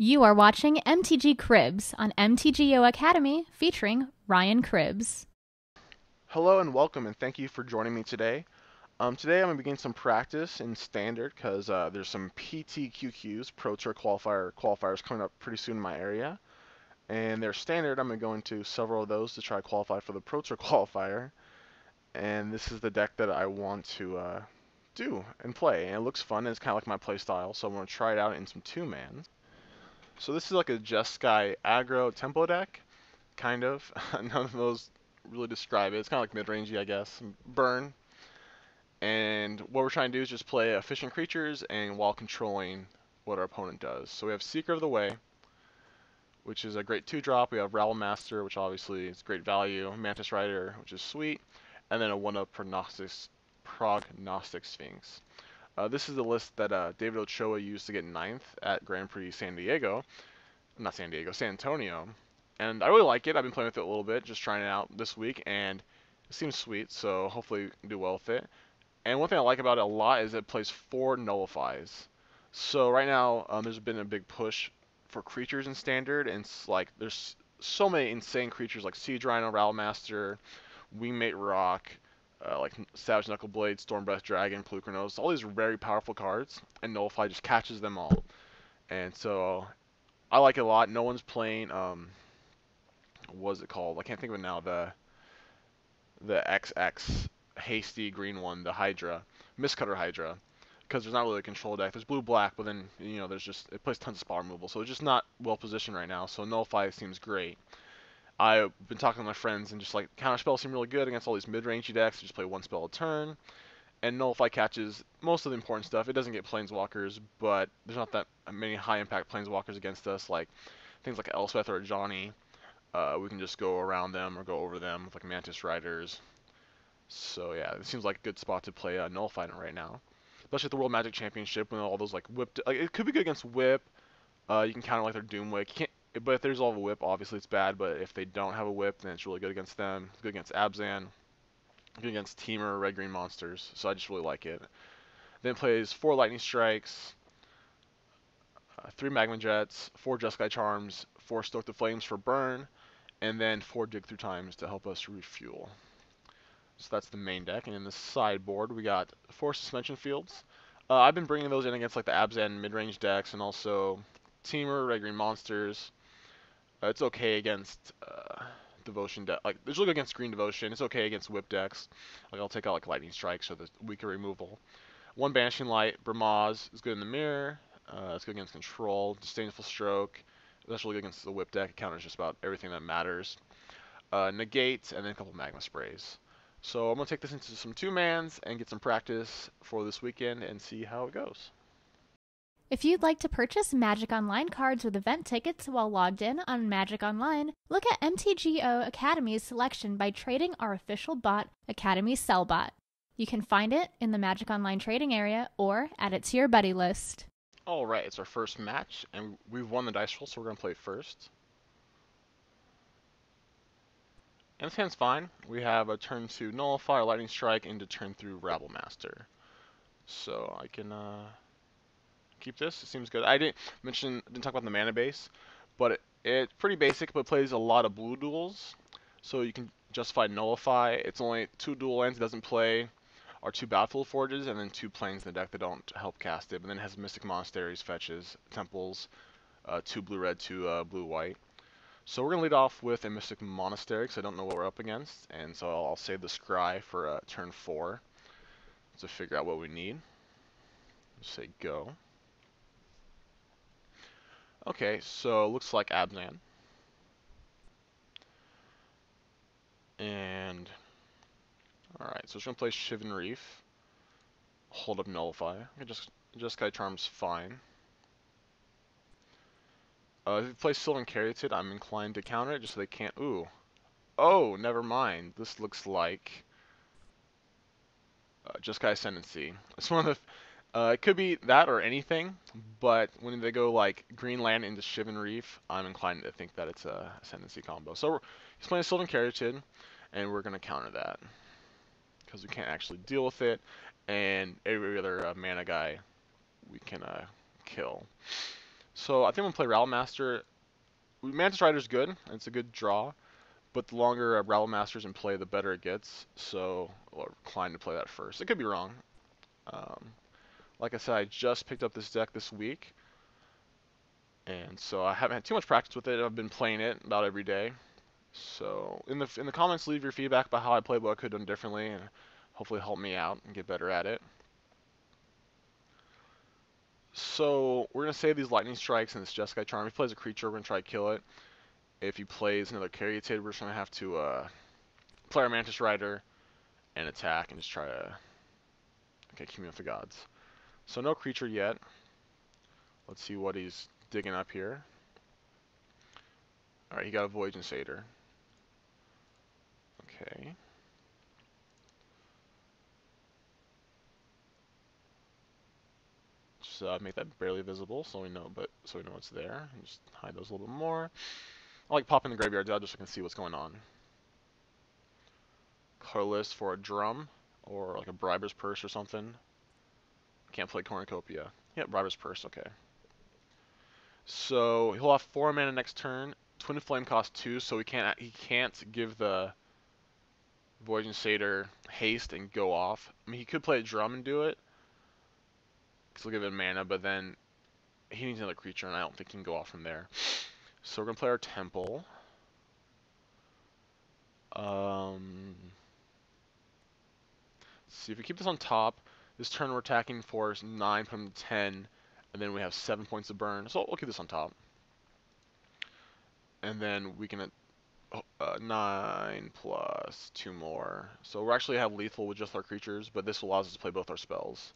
You are watching MTG Cribs on MTGO Academy featuring RYANCRABBS. Hello and welcome, and thank you for joining me today. Today I'm going to begin some practice in Standard because there's some PTQQs, Pro Tour qualifiers coming up pretty soon in my area. And they're Standard. I'm going to go into several of those to try to qualify for the Pro Tour qualifier. And this is the deck that I want to do and play. And it looks fun, and it's kind of like my play style, so I'm going to try it out in some two-mans. So this is like a Jeskai aggro tempo deck, kind of. None of those really describe it. It's kind of like mid-rangey, I guess. Burn. And what we're trying to do is just play efficient creatures and while controlling what our opponent does. So we have Seeker of the Way, which is a great 2-drop. We have Rabble Master, which obviously is great value. Mantis Rider, which is sweet. And then a 1-up Prognostic Sphinx. This is the list that David Ochoa used to get 9th at Grand Prix San Antonio. And I really like it. I've been playing with it a little bit, just trying it out this week, and it seems sweet, so hopefully we can do well with it. And one thing I like about it a lot is it plays 4 nullifies. So right now, there's been a big push for creatures in Standard, and it's like there's so many insane creatures like Siege Rhino, Rattle Master, Wingmate Rock, like Savage Knuckleblade, Stormbreath Dragon, Plukernos, all these very powerful cards, and Nullify just catches them all. And so I like it a lot. No one's playing, what is it called? I can't think of it now. The XX hasty green one, the Hydra, Mistcutter Hydra, because there's not really a control deck. There's blue-black, but then there's just it plays tons of spot removal, so it's just not well positioned right now. So Nullify seems great. I've been talking to my friends and just like counterspell seem really good against all these mid-rangey decks. Just play one spell a turn, and Nullify catches most of the important stuff. It doesn't get planeswalkers, but there's not that many high-impact planeswalkers against us, like things like Elspeth or Johnny. We can just go around them or go over them with like Mantis Riders. So yeah, it seems like a good spot to play Nullify right now, especially at the World Magic Championship when all those like whip. Like it could be good against Whip. You can counter like their Doomwick. You can't, but if there's all of a Whip, obviously it's bad. But if they don't have a Whip, then it's really good against them. It's good against Abzan. Good against Teamer, Red Green monsters. So I just really like it. Then it plays 4 Lightning Strikes, 3 Magma Jets, 4 Jeskai Charms, 4 Stoke the Flames for burn, and then 4 Dig Through Times to help us refuel. So that's the main deck, and in the sideboard we got 4 suspension fields. I've been bringing those in against like the Abzan mid-range decks, and also Teamer, Red Green monsters. It's okay against Devotion deck. Like it's really good against Green Devotion. It's okay against Whip decks. Like I'll take out like Lightning Strikes or the weaker removal. 1 Banishing Light, Bramaz is good in the mirror. It's good against Control, Disdainful Stroke. That's really good against the Whip deck. It counters just about everything that matters. Negate, and then a couple Magma Sprays. So I'm going to take this into some 2-mans and get some practice for this weekend and see how it goes. If you'd like to purchase Magic Online cards with event tickets while logged in on Magic Online, look at MTGO Academy's selection by trading our official bot, Academy Sellbot. You can find it in the Magic Online trading area or add it to your buddy list. Alright, it's our first match, and we've won the dice roll, so we're going to play first. And this hand's fine. We have a turn 2 Nullify, Lightning Strike, into turn 3 Rabble Master. So I can keep this. It seems good. I didn't talk about the mana base, but it's pretty basic, but plays a lot of blue duels. So you can justify Nullify. It's only 2 dual lands it doesn't play, are 2 Battlefield Forges, and then 2 planes in the deck that don't help cast it. But then it has Mystic Monasteries, Fetches, Temples, 2 blue-red, 2 blue-white. So we're going to lead off with a Mystic Monastery, because I don't know what we're up against, and so I'll save the Scry for turn 4 to figure out what we need. Just say go. Okay, so it looks like Abzan. And, alright, so it's going to play Shivan Reef, hold up Nullify. Jeskai Charm's fine. If you play Sylvan Caryatid, I'm inclined to counter it just so they can't. Ooh. Oh, never mind. This looks like Jeskai Ascendancy. It's one of the. It could be that or anything, but when they go like green land into Shivan Reef, I'm inclined to think that it's a Ascendancy combo. So he's playing Sylvan Caryatid, and we're gonna counter that because we can't actually deal with it, and every other mana guy we can kill. So I think I'm gonna play Rattle Master. Mantis Rider's good. It's a good draw, but the longer Rattle Master's in play, the better it gets. So I'm inclined to play that first. It could be wrong. Um, like I said, I just picked up this deck this week, and so I haven't had too much practice with it. I've been playing it about every day. So in the comments, leave your feedback about how I played, what I could have done differently, and hopefully help me out and get better at it. So we're gonna save these lightning strikes and this Jeskai charm. If he plays a creature, we're gonna try to kill it. If he plays another Caryatid, we're just gonna have to play our Mantis Rider and attack and just try to commune with the gods. So no creature yet. Let's see what he's digging up here. All right, he got a Voyaging Satyr. Okay. Just make that barely visible so we know, it's there. And just hide those a little bit more. I like popping the graveyard out just so I can see what's going on. Colorless for a drum or like a Briber's Purse or something. Can't play Cornucopia. Yeah, Briber's Purse. Okay. So he'll have 4 mana next turn. Twin Flame costs 2, so he can't give the Voyaging Satyr haste and go off. I mean, he could play a drum and do it, because he'll give it mana, but then he needs another creature, and I don't think he can go off from there. So we're gonna play our Temple. See if we keep this on top. This turn we're attacking for 9, put him to 10, and then we have 7 points of burn. So we'll keep this on top, and then we can 9 plus 2 more. So we're actually have lethal with just our creatures, but this allows us to play both our spells.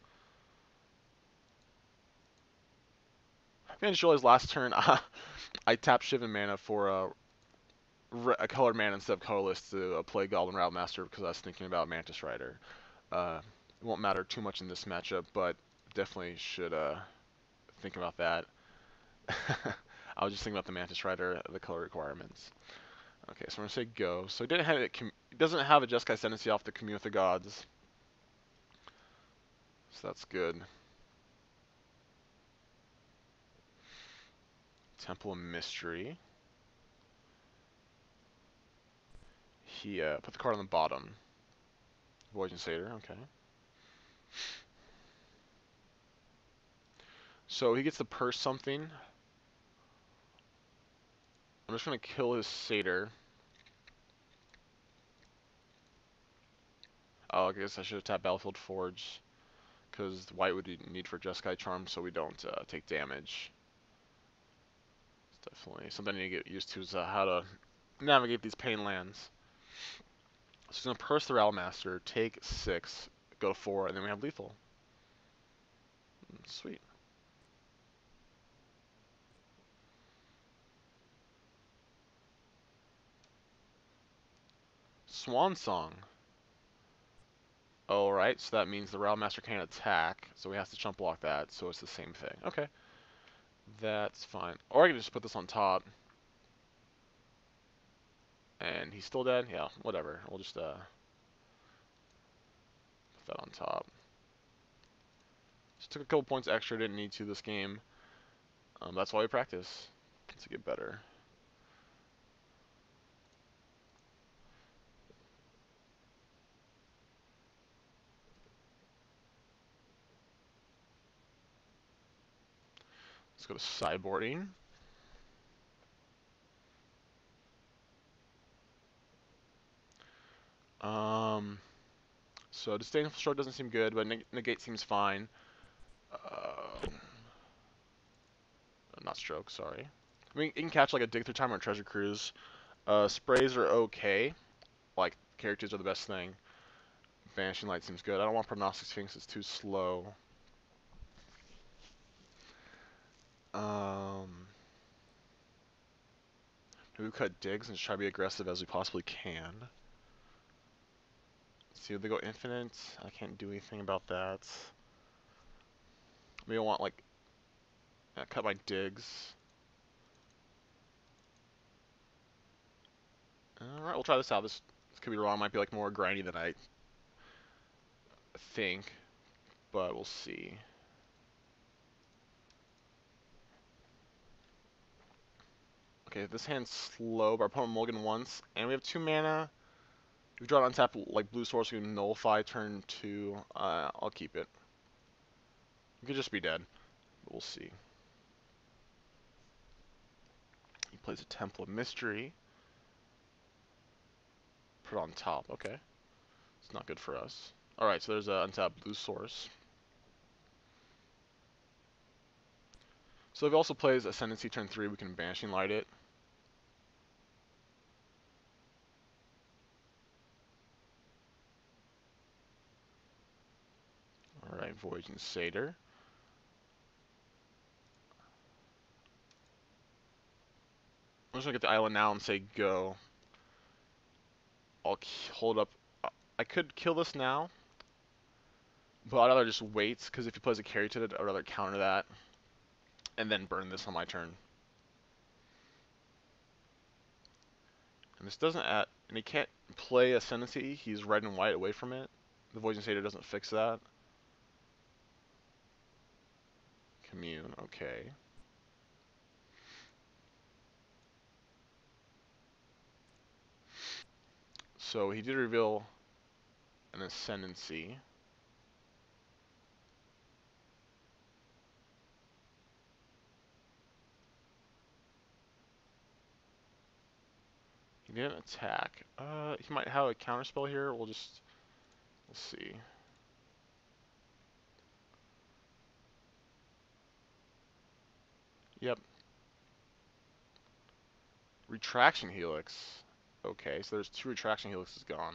I just realized last turn I tapped Shivan mana for a colored mana instead of colorless to play Goblin Route Master because I was thinking about Mantis Rider. It won't matter too much in this matchup, but definitely should think about that. I was just thinking about the Mantis Rider, the color requirements. Okay, so I'm gonna say go. So it doesn't have a Jeskai Ascendancy off the Commune with the Gods, so that's good. Temple of Mystery. He put the card on the bottom. Voyaging Satyr, okay. So he gets to purse something. I'm just gonna kill his Satyr. Oh, I guess I should have tapped Battlefield Forge, because white would need for Jeskai Charm so we don't take damage. It's definitely something I need to get used to is how to navigate these pain lands. So he's gonna purse the Rattle Master, take 6, go to 4, and then we have lethal. Sweet. Swan Song. Alright, so that means the Rattle Master can't attack, so we have to chump block that, so it's the same thing. Okay. That's fine. Or I can just put this on top. And he's still dead? Yeah, whatever. We'll just put that on top. Just took a couple points extra, didn't need to this game. That's why we practice, to get better. Let's go to sideboarding. So Disdainful Stroke doesn't seem good, but Negate seems fine. Not Stroke, sorry. I mean, you can catch like a Dig Through Time or a Treasure Cruise. Sprays are okay. Like, characters are the best thing. Vanishing Light seems good. I don't want Prognostic Sphinx, it's too slow. Maybe we cut Digs and just try to be aggressive as we possibly can. See if they go infinite. I can't do anything about that. Maybe I want like cut my Digs. Alright, we'll try this out. This could be wrong. Might be like more grindy than I think, but we'll see. Okay, this hand's slow, but our opponent mulligan once, and we have 2 mana. If we draw an untap like blue source, we can nullify turn 2. I'll keep it. It could just be dead, but we'll see. He plays a Temple of Mystery. Put it on top, okay. It's not good for us. Alright, so there's a untapped blue source. So if he also plays Ascendancy turn 3, we can Banishing Light it. Alright, Voyaging Satyr. I'm just gonna get the island now and say go. I'll hold up. I could kill this now, but I'd rather just wait, because if he plays a carry to it, I'd rather counter that and then burn this on my turn. And this doesn't add, and he can't play Ascendancy. He's red and white away from it. The Voyaging Satyr doesn't fix that. Commune, okay. So he did reveal an Ascendancy. He didn't attack. He might have a counterspell here. We'll see. Yep. Retraction Helix. Okay, so there's 2 Retraction Helixes gone.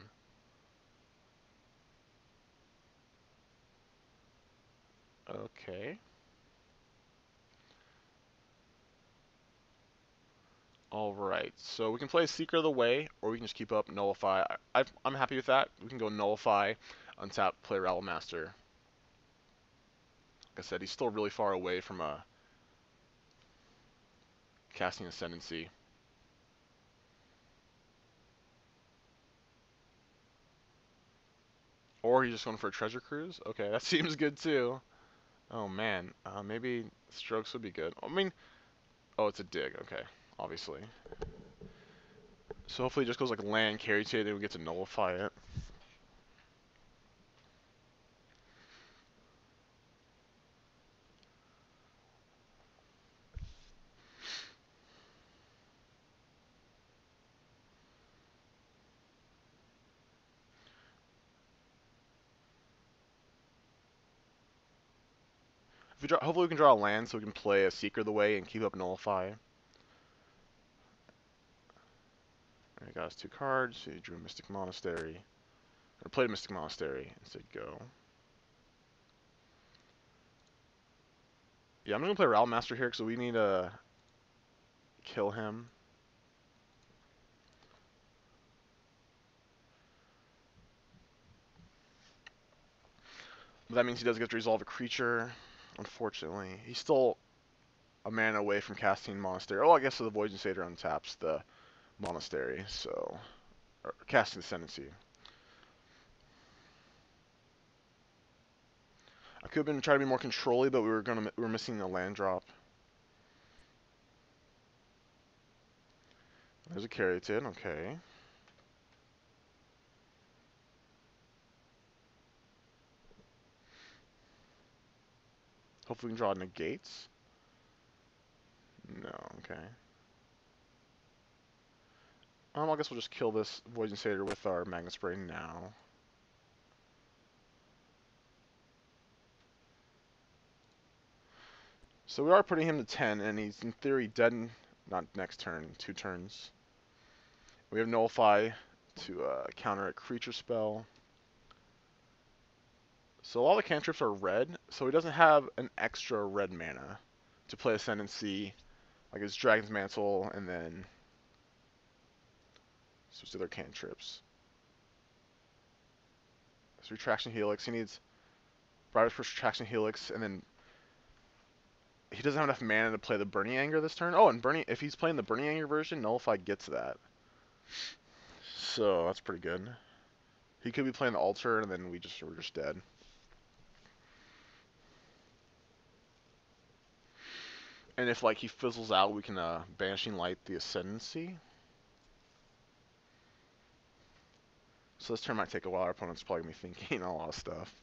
Okay. Alright, so we can play Seeker of the Way, or we can just keep up Nullify. I'm happy with that. We can go Nullify, untap, play Rattle Master. Like I said, he's still really far away from casting Ascendancy. Or he's just going for a Treasure Cruise? Okay, that seems good too. Oh man, maybe Strokes would be good. I mean, oh, it's a dig, okay, obviously. So hopefully it just goes like land, carry to it, and we get to nullify it. If we draw, hopefully we can draw a land so we can play a Seeker of the Way and keep up nullify. Alright, got us 2 cards. He drew a Mystic Monastery. Or played a Mystic Monastery and said go. Yeah, I'm gonna play Rattle Master here because we need to kill him. But that means he does get to resolve a creature. Unfortunately, he's still a mana away from casting Monastery. Oh, I guess so the Voyaging Satyr untaps the Monastery, so or casting Ascendancy. I could have been trying to be more controlly, but we were missing a land drop. There's a Caryatid, okay. Hopefully we can draw negates. No, okay. I guess we'll just kill this Voyaging Satyr with our Magnet Spray now. So we are putting him to 10, and he's in theory dead, not next turn, 2 turns. We have Nullify to counter a creature spell. So all the cantrips are red, so he doesn't have an extra red mana to play Ascendancy, like his Dragon's Mantle, and then switch to their cantrips. So Retraction Helix, he needs Briar's First Retraction Helix, and then he doesn't have enough mana to play the Burning Anger this turn. Oh, and if he's playing the Burning Anger version, Nullify gets that. So that's pretty good. He could be playing the Altar, and then we're just dead. And if like he fizzles out, we can Banishing Light the Ascendancy. So this turn might take a while. Our opponent's probably gonna be thinking a lot of stuff.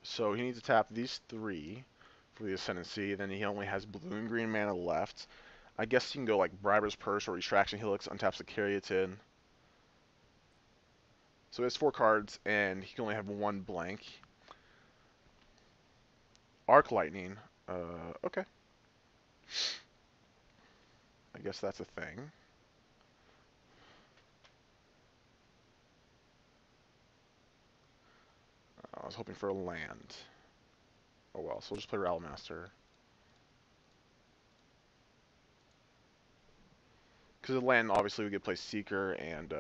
So he needs to tap these 3 for the Ascendancy. Then he only has blue and green mana left. I guess he can go like Briber's Purse or Retraction Helix, untaps the Caryatid. So he has 4 cards, and he can only have 1 blank. Arc Lightning. Okay. I guess that's a thing. I was hoping for a land. Oh well, so we'll just play Rattlemaster. Because the land, obviously, we could play Seeker and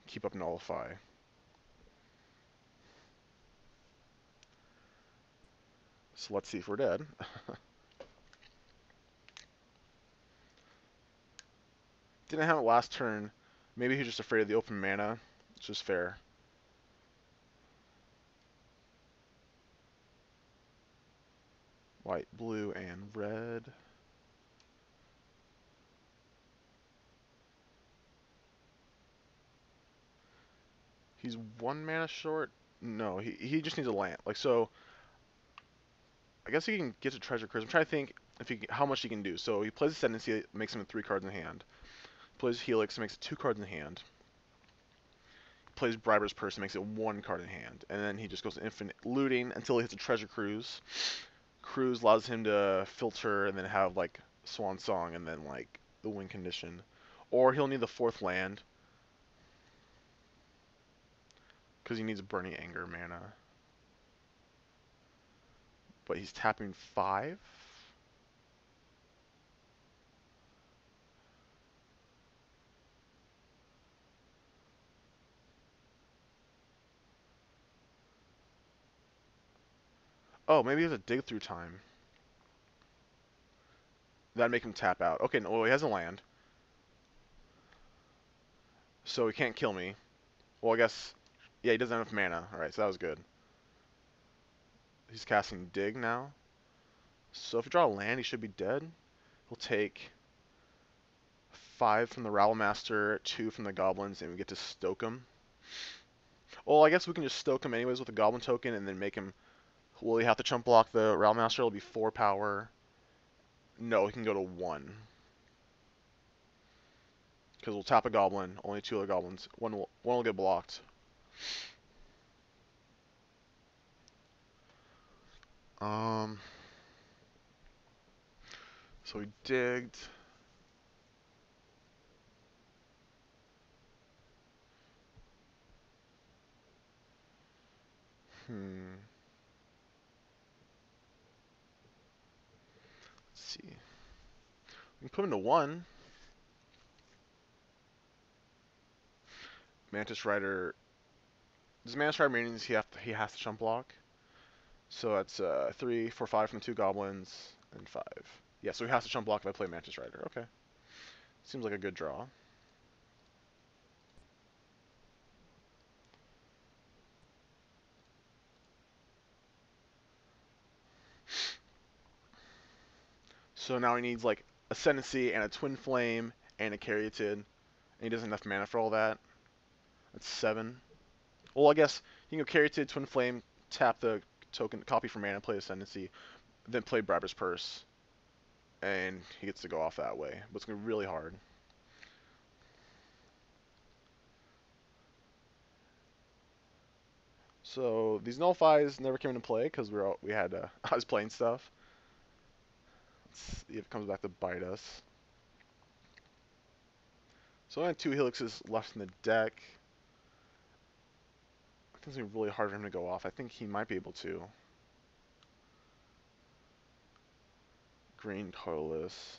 keep up Nullify. So let's see if we're dead. Didn't have it last turn. Maybe he's just afraid of the open mana. It's just fair. White, blue, and red. He's 1 mana short? No, he just needs a land. Like, so, I guess he can get to Treasure Cruise. I'm trying to think if how much he can do. So he plays Ascendancy, it makes him 3 cards in hand. Plays Helix, makes it 2 cards in hand. Plays Briber's Purse, makes it 1 card in hand. And then he just goes infinite looting until he hits a Treasure Cruise. Cruise allows him to filter and then have like Swan Song and then like the win condition. Or he'll need the 4th land. Because he needs Burning Anger mana. But he's tapping 5? Oh, maybe he has a dig through time. That'd make him tap out. Okay, no, well, he has a land. So he can't kill me. Well, I guess... Yeah, he doesn't have enough mana. Alright, so that was good. He's casting dig now. So if we draw a land, he should be dead. He'll take 5 from the Rattlemaster, 2 from the Goblins, and we get to stoke him. Well, I guess we can just stoke him anyways with a Goblin token and then make him... Will he have to chump block the Rattlemaster? It'll be 4 power. No, he can go to 1. Because we'll tap a Goblin, only 2 other Goblins. One will get blocked. So we digged. Let's see. We can put him to 1. Mantis Rider. Does Mantis Rider mean he has to chump block? So that's 3, 4, 5 from the 2 Goblins, and 5. Yeah, so he has to chump block if I play Mantis Rider. Okay. Seems like a good draw. So now he needs like Ascendancy and a Twin Flame and a Caryatid. And he doesn't have enough mana for all that. That's 7. Well, I guess he can go Caryatid, Twin Flame, tap the token, copy for mana, play Ascendancy, then play Briber's Purse. And he gets to go off that way. But it's going to be really hard. So these nullifies never came into play because I was playing stuff. Let's see if it comes back to bite us. So I had 2 Helixes left in the deck. I think it's going to be really hard for him to go off. I think he might be able to. Green colorless.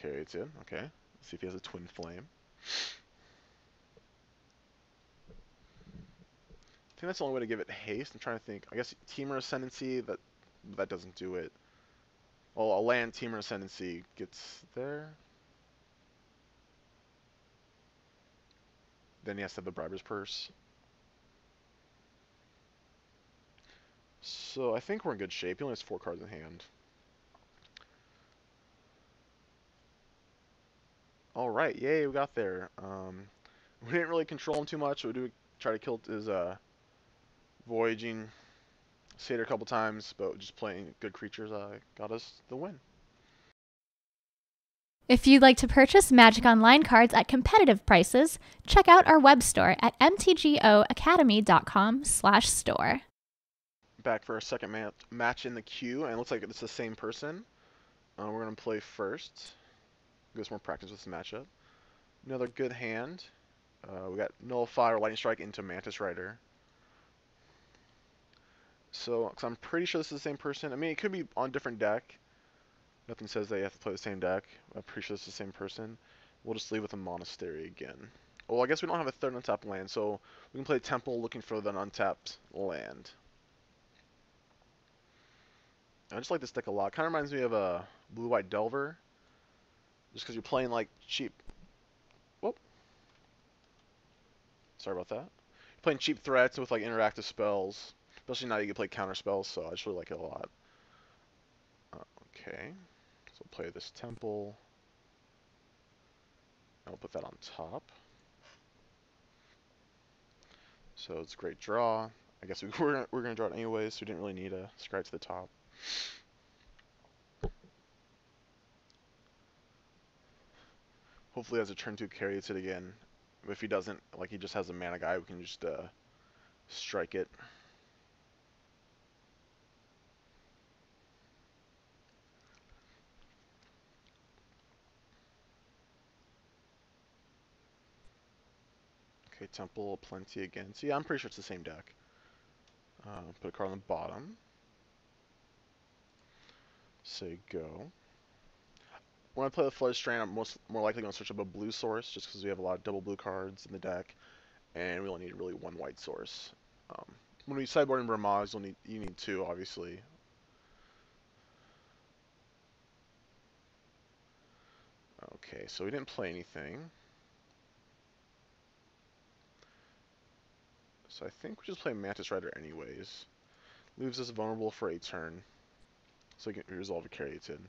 Caryatid, okay. Let's see if he has a Twin Flame. I think that's the only way to give it haste. I'm trying to think. I guess Teamer Ascendancy, that doesn't do it. Well, a land Teamer Ascendancy gets there. Then he has to have the Briber's Purse. So I think we're in good shape. He only has 4 cards in hand. Alright, yay, we got there. We didn't really control him too much. We do try to kill his Voyaging Satyr a couple times, but just playing good creatures got us the win. If you'd like to purchase Magic Online cards at competitive prices, check out our web store at mtgoacademy.com/store. Back for our second match in the queue, and it looks like it's the same person. We're going to play first. Get some more practice with this matchup. Another good hand. We got Nullify or Lightning Strike into Mantis Rider. So, cause I'm pretty sure this is the same person. I mean, it could be on a different deck. Nothing says that you have to play the same deck. I'm pretty sure this is the same person. We'll just leave with a Monastery again. Well, I guess we don't have a third untapped land, so we can play Temple looking for an untapped land. I just like this deck a lot. Kind of reminds me of a Blue-White Delver. Just because you're playing like cheap... Whoop. Sorry about that. You're playing cheap threats with like interactive spells. Especially now you can play counter spells, so I just really like it a lot. Okay. So play this Temple. I'll put that on top. So it's a great draw. I guess we're gonna draw it anyways, so we didn't really need a scry to the top. Hopefully, as a turn 2 carries it again. If he doesn't, like he just has a mana guy, we can just strike it. Okay, Temple, plenty again. So yeah, I'm pretty sure it's the same deck. Put a card on the bottom. Say go. When I play the Flood Strand, I'm more likely going to search up a blue source, just because we have a lot of double blue cards in the deck, and we only need really 1 white source. When we sideboard in Rematch, you need 2, obviously. Okay, so we didn't play anything. So I think we just play Mantis Rider anyways. Leaves us vulnerable for a turn, so we can resolve a Caryatid.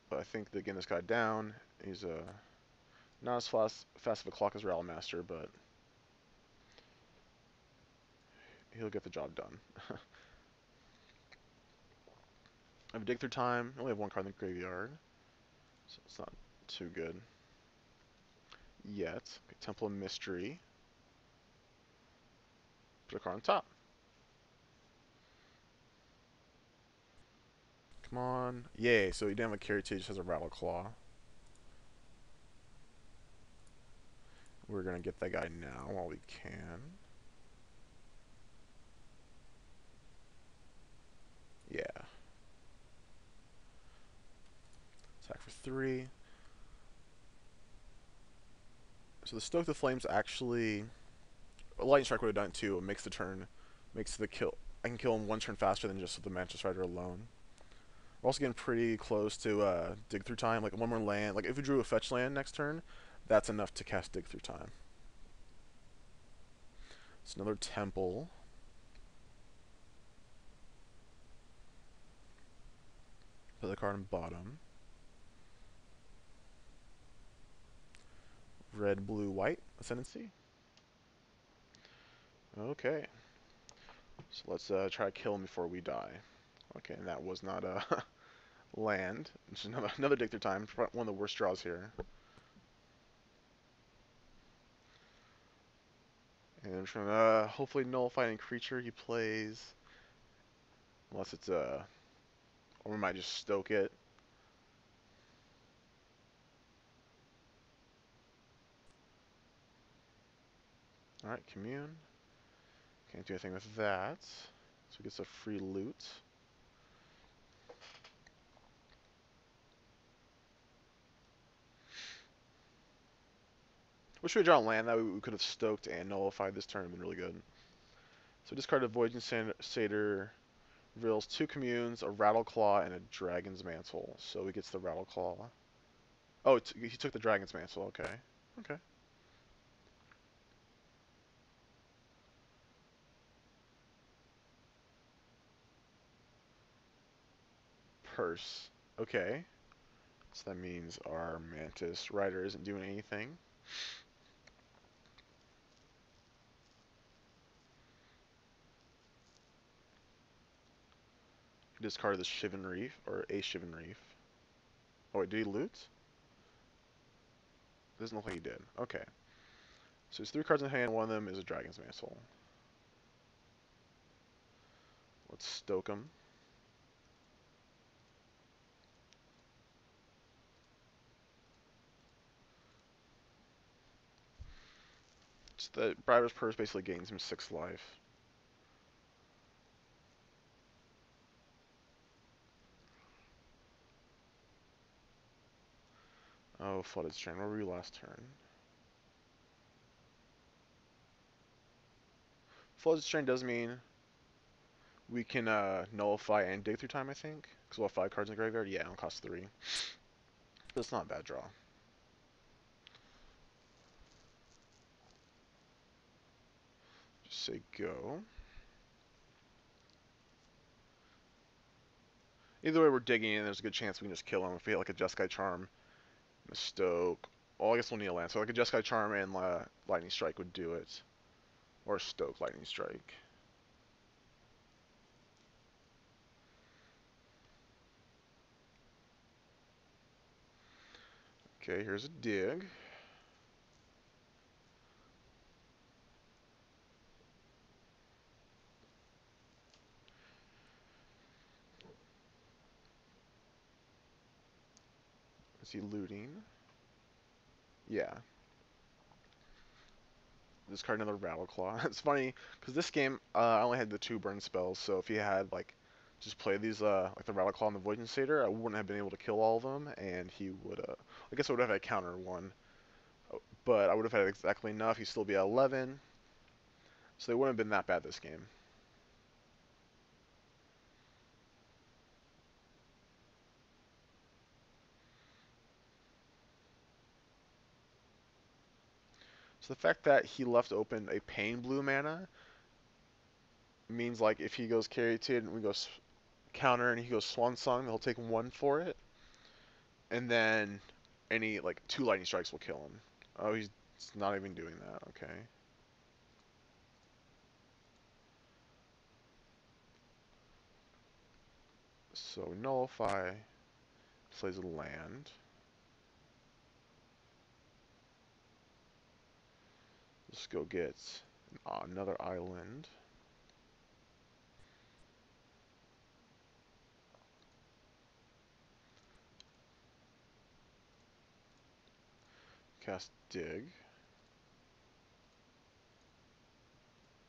But I think to get this guy down, he's not as fast of a clock as Master, but he'll get the job done. I have a Dig Through Time. I only have 1 card in the graveyard, so it's not too good yet. Okay, Temple of Mystery. Put a card on top. Come on. Yay, so he didn't have a Caryatid, he just has a Rattle Claw. We're going to get that guy now while we can. Yeah. Attack for 3. So the Stoke the Flames actually... Lightning Strike would have done it too. It makes the turn... Makes the kill... I can kill him 1 turn faster than just with the Mantis Rider alone. We're also getting pretty close to Dig Through Time. Like 1 more land. Like if we drew a fetch land next turn, that's enough to cast Dig Through Time. It's another Temple. Put the card on bottom. Red, blue, white. Ascendancy. Okay. So let's try to kill him before we die. Okay, and that was not a land. It's another Dig Through Time. One of the worst draws here. And I'm trying to hopefully nullify any creature he plays. Unless it's or we might just stoke it. Alright, commune. Can't do anything with that. So he gets a free loot. Wish we had drawn land. That we could have stoked and nullified this turn. Would have been really good. So discarded Voyaging Satyr. Reveals 2 communes, a Rattleclaw, and a Dragon's Mantle. So he gets the Rattleclaw. Oh, he took the Dragon's Mantle. Okay. Okay. purse. Okay. So that means our Mantis Rider isn't doing anything. Discard the Shivan Reef, or a Shivan Reef. Oh wait, did he loot? Doesn't look like he did. Okay. So there's 3 cards in hand, one of them is a Dragon's Mantle. Let's stoke him. So the Briber's Purse basically gains him 6 life. Oh, Flooded Strain. Where were you last turn? Flooded Strain does mean we can nullify and dig through time, I think. Because we'll have 5 cards in the graveyard. Yeah, it'll cost 3. But it's not a bad draw. Just say go. Either way, we're digging in. There's a good chance we can just kill him if we hit like a Jeskai Charm and a Stoke. Well, I guess we'll need a land. So like a Jeskai Charm and Lightning Strike would do it. Or Stoke Lightning Strike. Okay, here's a dig. Is he looting? Yeah. Discard another Rattleclaw. It's funny, because this game, I only had the 2 burn spells, so if he had, like, just played these, like the Rattleclaw and the Void Insator, I wouldn't have been able to kill all of them, and he would, I guess I would have had counter 1, but I would have had exactly enough, he'd still be at 11, so they wouldn't have been that bad this game. So the fact that he left open a Pain Blue mana means, like, if he goes Caryatid and we go counter and he goes Swan Song, he'll take 1 for it. And then any, like, 2 Lightning Strikes will kill him. Oh, he's not even doing that. Okay. So nullify, plays a land. Let's go get another island. Cast dig.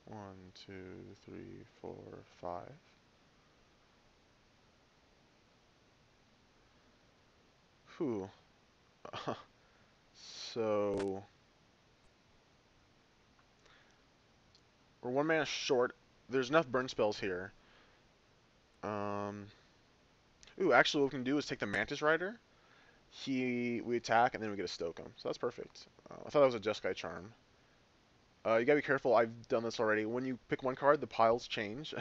1, 2, 3, 4, 5. Whew. So we're 1 mana short. There's enough burn spells here. Ooh, actually what we can do is take the Mantis Rider. We attack and then we get to stoke him. So that's perfect. I thought that was a Jeskai Charm. You gotta be careful. I've done this already. When you pick 1 card, the piles change.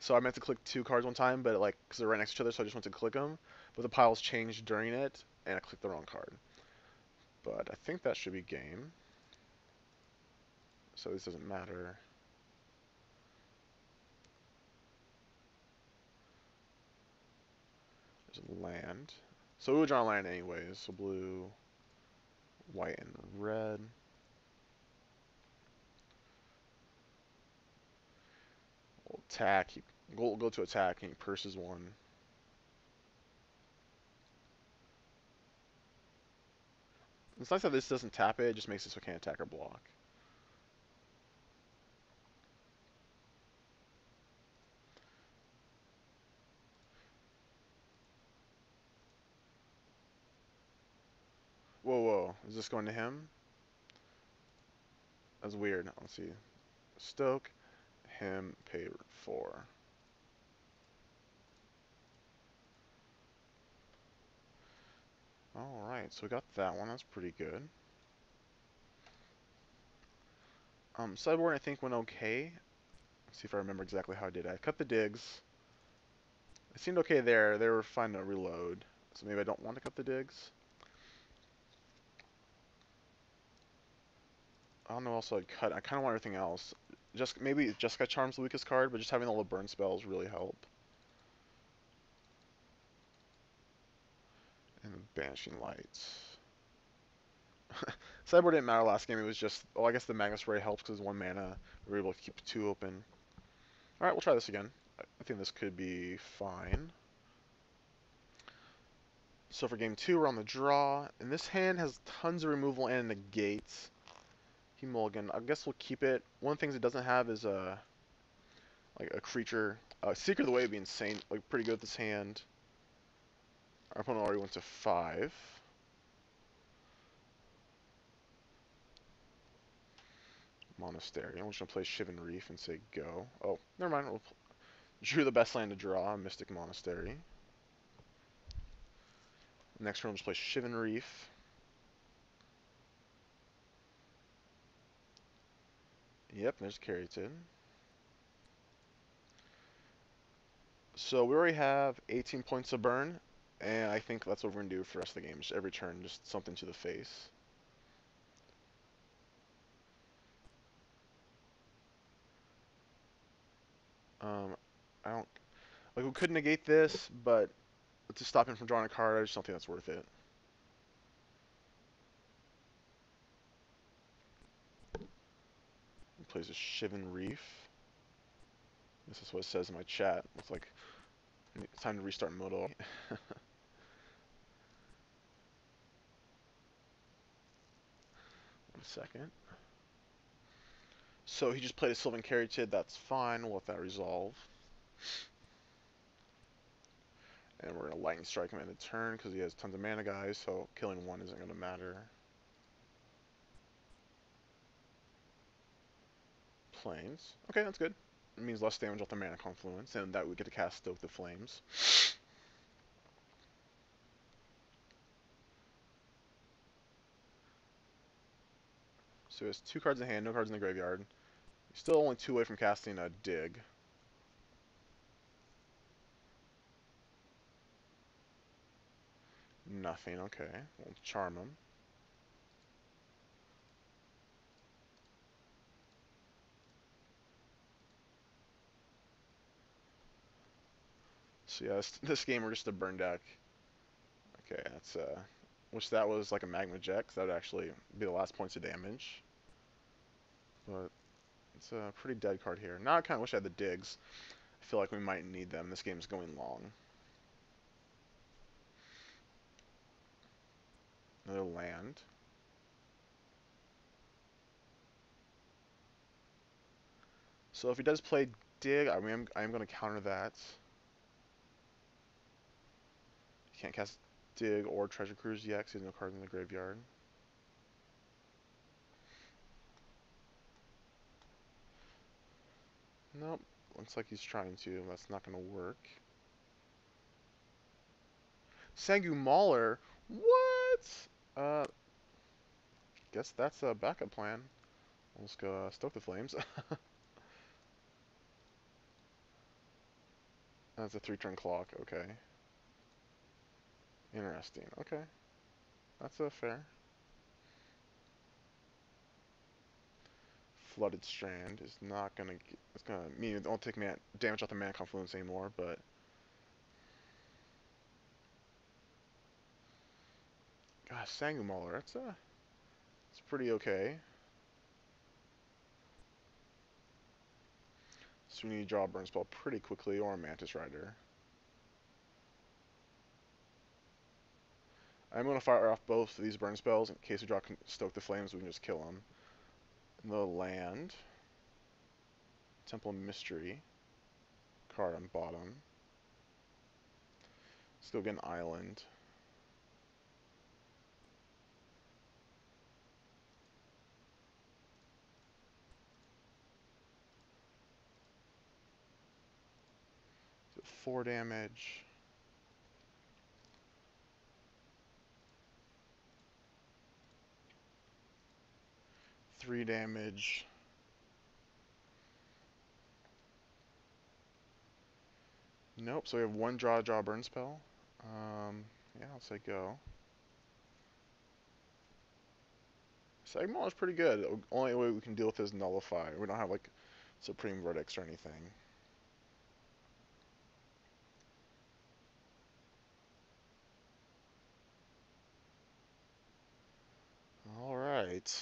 So I meant to click 2 cards one time, but like, because they're right next to each other, so I just went to click them. But the piles changed during it, and I clicked the wrong card. But I think that should be game. So this doesn't matter. There's a land. So we would draw a land anyways. So blue, white, and red. We'll attack. We'll go to attack, and he purses 1. It's nice that this doesn't tap it. It just makes it so it can't attack or block. Whoa, whoa. Is this going to him? That's weird. Let's see. Stoke, him, pay 4. Alright, so we got that one. That's pretty good. Sideboard, I think, went okay. Let's see if I remember exactly how I did. I cut the digs. It seemed okay there. They were fine to reload. So maybe I don't want to cut the digs. I don't know. Also, I'd cut. I kind of want everything else. Just maybe Jeskai Charm's the weakest card, but just having all the burn spells really help. And Banishing Lights. Sideboard didn't matter last game. It was just, oh, I guess the Magma Spray helps because 1 mana. We were able to keep 2 open. All right, we'll try this again. I think this could be fine. So for game 2, we're on the draw, and this hand has tons of removal and negates. He mulligan. I guess we'll keep it. One of the things it doesn't have is like a creature. Seeker of the Way would be insane. Like pretty good with this hand. Our opponent already went to 5. Monastery. I'm just gonna play Shivan Reef and say go. Oh, never mind. We'll drew the best land to draw, Mystic Monastery. Next turn, we'll just play Shivan Reef. Yep, there's Caryatid. So we already have 18 points of burn, and I think that's what we're going to do for the rest of the game. Just every turn, just something to the face. I don't... Like, we could negate this, but to stop him from drawing a card, I just don't think that's worth it. He plays a Shivan Reef. This is what it says in my chat. Looks like it's time to restart Moto. 1 second. So he just played a Sylvan Caryatid. That's fine. We'll let that resolve. And we're going to Lightning Strike him end of turn because he has tons of mana guys, so killing 1 isn't going to matter. Plains. Okay, that's good. It means less damage off the Mana Confluence, and that we get to cast Stoke the Flames. So he has 2 cards in hand, no cards in the graveyard. He's still only 2 away from casting a Dig. Nothing, okay. We'll charm him. So yeah, this game we're just a burn deck. Okay, that's wish that was like a Magma Jet, 'cause that would actually be the last points of damage. But it's a pretty dead card here. Now I kind of wish I had the Digs. I feel like we might need them. This game's going long. Another land. So if he does play Dig, I am going to counter that. He can't cast Dig or Treasure Cruise yet because he has no cards in the graveyard. Nope. Looks like he's trying to. That's not going to work. Sangu Mauler? What? Guess that's a backup plan. Let's go Stoke the Flames. That's a 3-turn clock. Okay. Interesting. Okay. That's fair. Flooded Strand is not gonna. It's gonna mean it won't take damage off the Mana Confluence anymore, but gosh, Sangu Mauler. It's pretty okay. So we need to draw a burn spell pretty quickly, or a Mantis Rider. I'm gonna fire off both of these burn spells in case we draw Stoke the Flames. We can just kill them. The land. Temple Mystery. Card on bottom. Let's go get an island. So 4 damage. 3 damage. Nope, so we have one draw, burn spell. Yeah, I'll say go. Sagmal is pretty good. The only way we can deal with is nullify. We don't have like supreme verdicts or anything. Alright.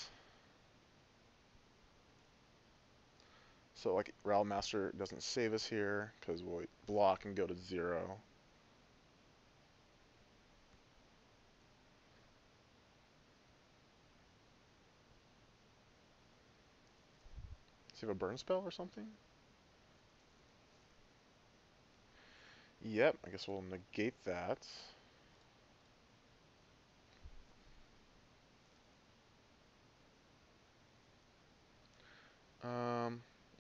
So like Ral Master doesn't save us here because we'll block and go to 0. Does he have a burn spell or something? Yep, I guess we'll negate that.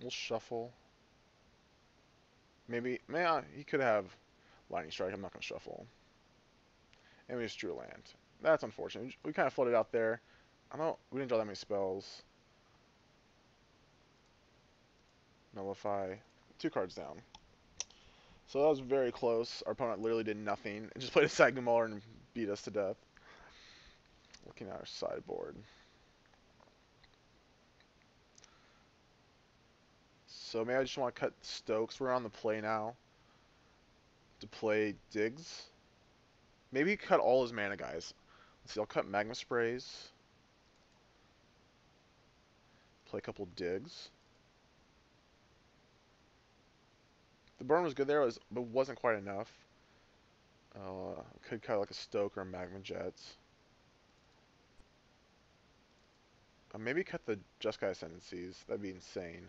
We'll shuffle. Maybe, man, he could have Lightning Strike. I'm not going to shuffle. And we just drew a land. That's unfortunate. We kind of floated out there. We didn't draw that many spells. Nullify. 2 cards down. So that was very close. Our opponent literally did nothing. It just played a Sagmar and beat us to death. Looking at our sideboard. So maybe I just want to cut Stokes. We're on the play now to play Digs. Maybe cut all his mana guys. Let's see, I'll cut Magma Sprays. Play a couple Digs. The burn was good there, but wasn't quite enough. Could cut like a Stoke or a Magma Jets. Maybe cut the Jeskai Ascendancies. That'd be insane.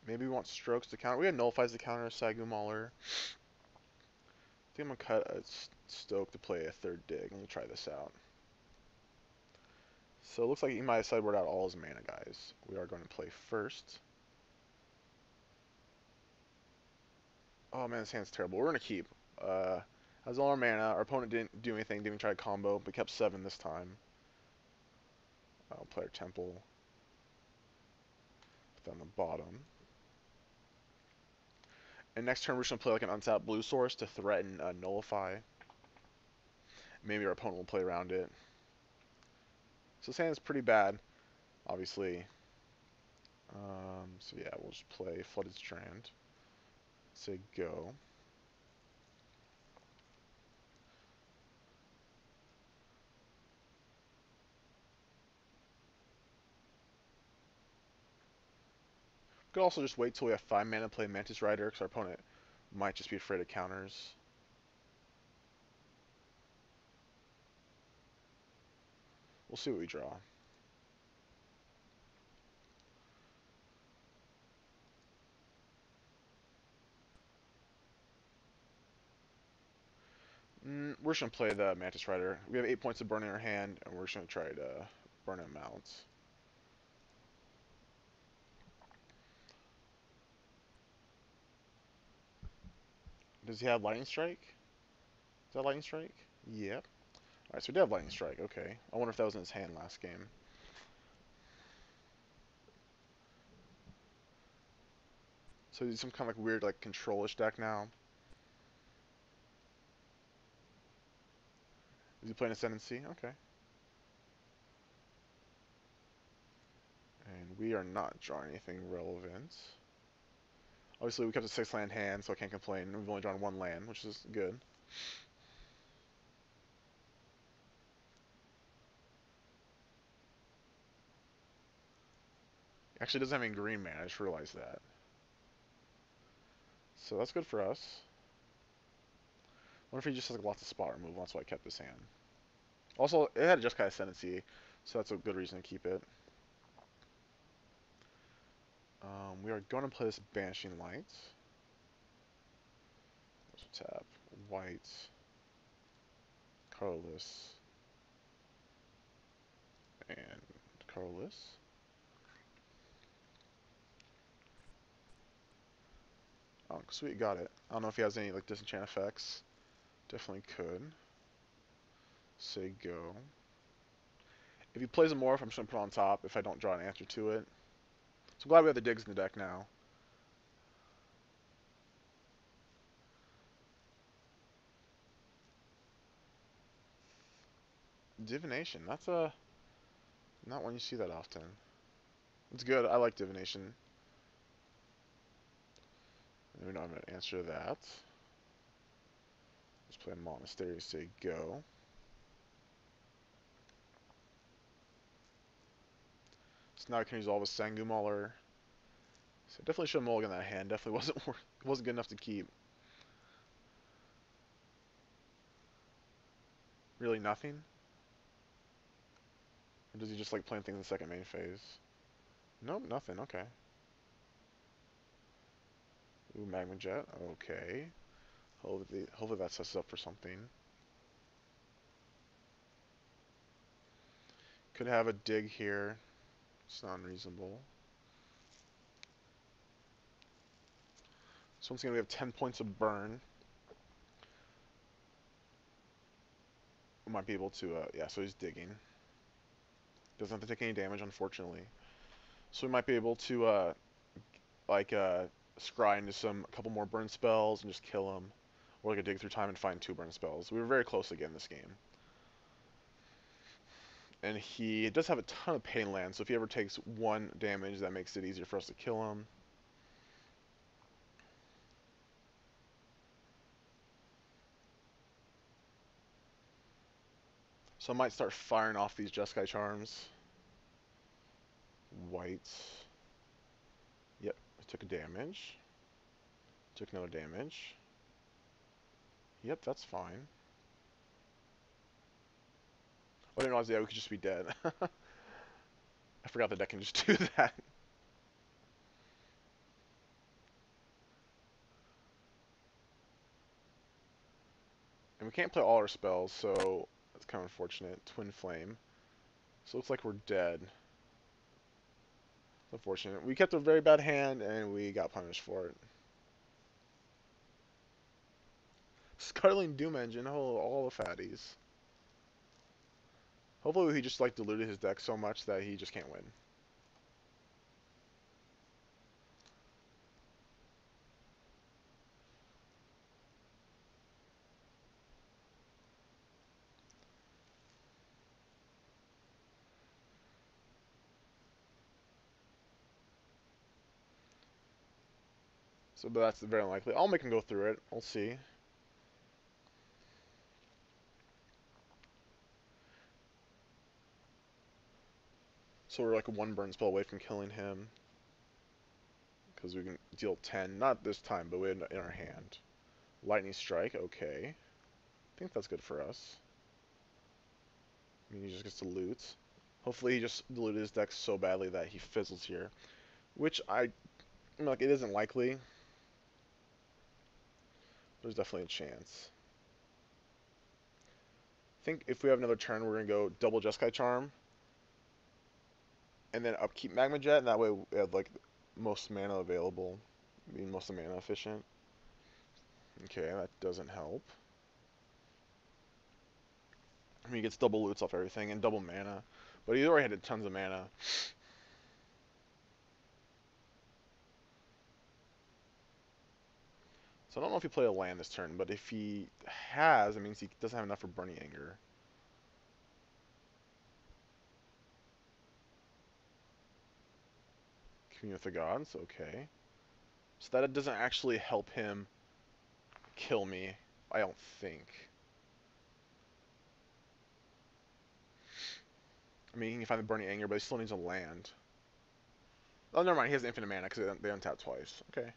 Maybe we want Strokes to counter. We had Nullifies to counter a Sagumauler. I think I'm going to cut a Stoke to play a 3rd Dig. Let me try this out. So it looks like he might have sideboarded out all his mana guys. We are going to play first. Oh man, this hand's terrible. We're going to keep. Has all our mana. Our opponent didn't do anything, didn't even try to combo, but kept 7 this time. I'll play our Temple. Put that on the bottom. And next turn we're just going to play like an untapped blue source to threaten Nullify. Maybe our opponent will play around it. So this hand's pretty bad, obviously. So yeah, we'll just play Flooded Strand. Say go. Could also just wait till we have 5 mana to play Mantis Rider, because our opponent might just be afraid of counters. We'll see what we draw. We're just going to play the Mantis Rider. We have 8 points of burn in our hand, and we're just going to try to burn him out. Does he have Lightning Strike? Is that Lightning Strike? Yep. Alright, so we did have Lightning Strike. Okay. I wonder if that was in his hand last game. So he's some kind of like weird like control-ish deck now. Is he playing Ascendancy? Okay. And we are not drawing anything relevant. Obviously, we kept a 6-land hand, so I can't complain. We've only drawn 1 land, which is good. Actually, it doesn't have any green mana. I just realized that. So that's good for us. I wonder if he just has like, lots of spot removal. That's why I kept this hand. Also, it had a Jeskai Ascendancy, so that's a good reason to keep it. We are going to play this Banishing Light. Let's tap white, colorless, and colorless. Oh, sweet, got it. I don't know if he has any like disenchant effects. Definitely could. Say go. If he plays a morph, I'm just going to put it on top if I don't draw an answer to it. So I'm glad we have the digs in the deck now. Divination. That's not one you see that often. It's good. I like divination. We don't have an answer to that. Let's play Monastery, say go. So now I can resolve a Sangu Mauler. So definitely should have mulligan that hand. Definitely wasn't good enough to keep. Really nothing? Or does he just like playing things in the second main phase? Nope, nothing. Okay. Ooh, Magma Jet. Okay. Hopefully that sets us up for something. Could have a dig here. It's not unreasonable. So once again, we have 10 points of burn. We might be able to, yeah, so he's digging. Doesn't have to take any damage, unfortunately. So we might be able to, scry into a couple more burn spells and just kill him. Or like a dig through time and find 2 burn spells. We were very close again this game. And he does have a ton of pain land, so if he ever takes 1 damage, that makes it easier for us to kill him. So I might start firing off these Jeskai charms. Whites. Yep, took a damage. Took another damage. Yep, that's fine. Oh, I didn't realize, yeah, we could just be dead. I forgot the deck can just do that. And we can't play all our spells, so that's kind of unfortunate. Twin Flame. So it looks like we're dead. Unfortunate. We kept a very bad hand, and we got punished for it. Scuttling Doom Engine, all the fatties. Hopefully he just like diluted his deck so much that he just can't win. So, but that's very unlikely. I'll make him go through it. We'll see. So we're like 1 burn spell away from killing him. Because we can deal 10. Not this time, but we have it in our hand. Lightning Strike, okay. I think that's good for us. I mean, he just gets to loot. Hopefully he just diluted his deck so badly that he fizzles here. Which I mean, like, it isn't likely. There's definitely a chance. I think if we have another turn, we're going to go double Jeskai Charm. And then upkeep Magma Jet, and that way we have, like, most mana available. I mean, most mana efficient. Okay, that doesn't help. I mean, he gets double loots off everything and double mana. But he already had tons of mana. So I don't know if he played a land this turn, but if he has, it means he doesn't have enough for Burning Anger. Commune with the Gods, okay. So that it doesn't actually help him kill me, I don't think. I mean, he can find the Burning Anger, but he still needs a land. Oh, never mind, he has infinite mana because they untap twice. Okay.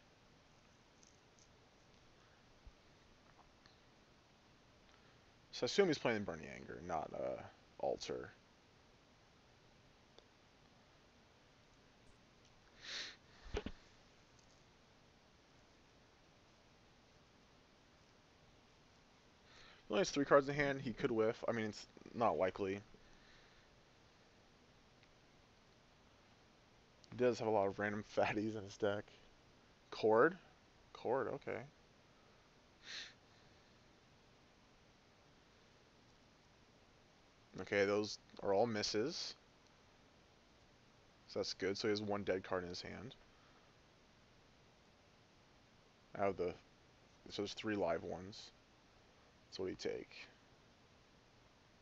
So I assume he's playing Burning Anger, not Altar. He only has 3 cards in hand. He could whiff. I mean, it's not likely. He does have a lot of random fatties in his deck. Cord? Cord, okay. Okay, those are all misses. So that's good. So he has one dead card in his hand. Out of the... So there's 3 live ones. So what do you take?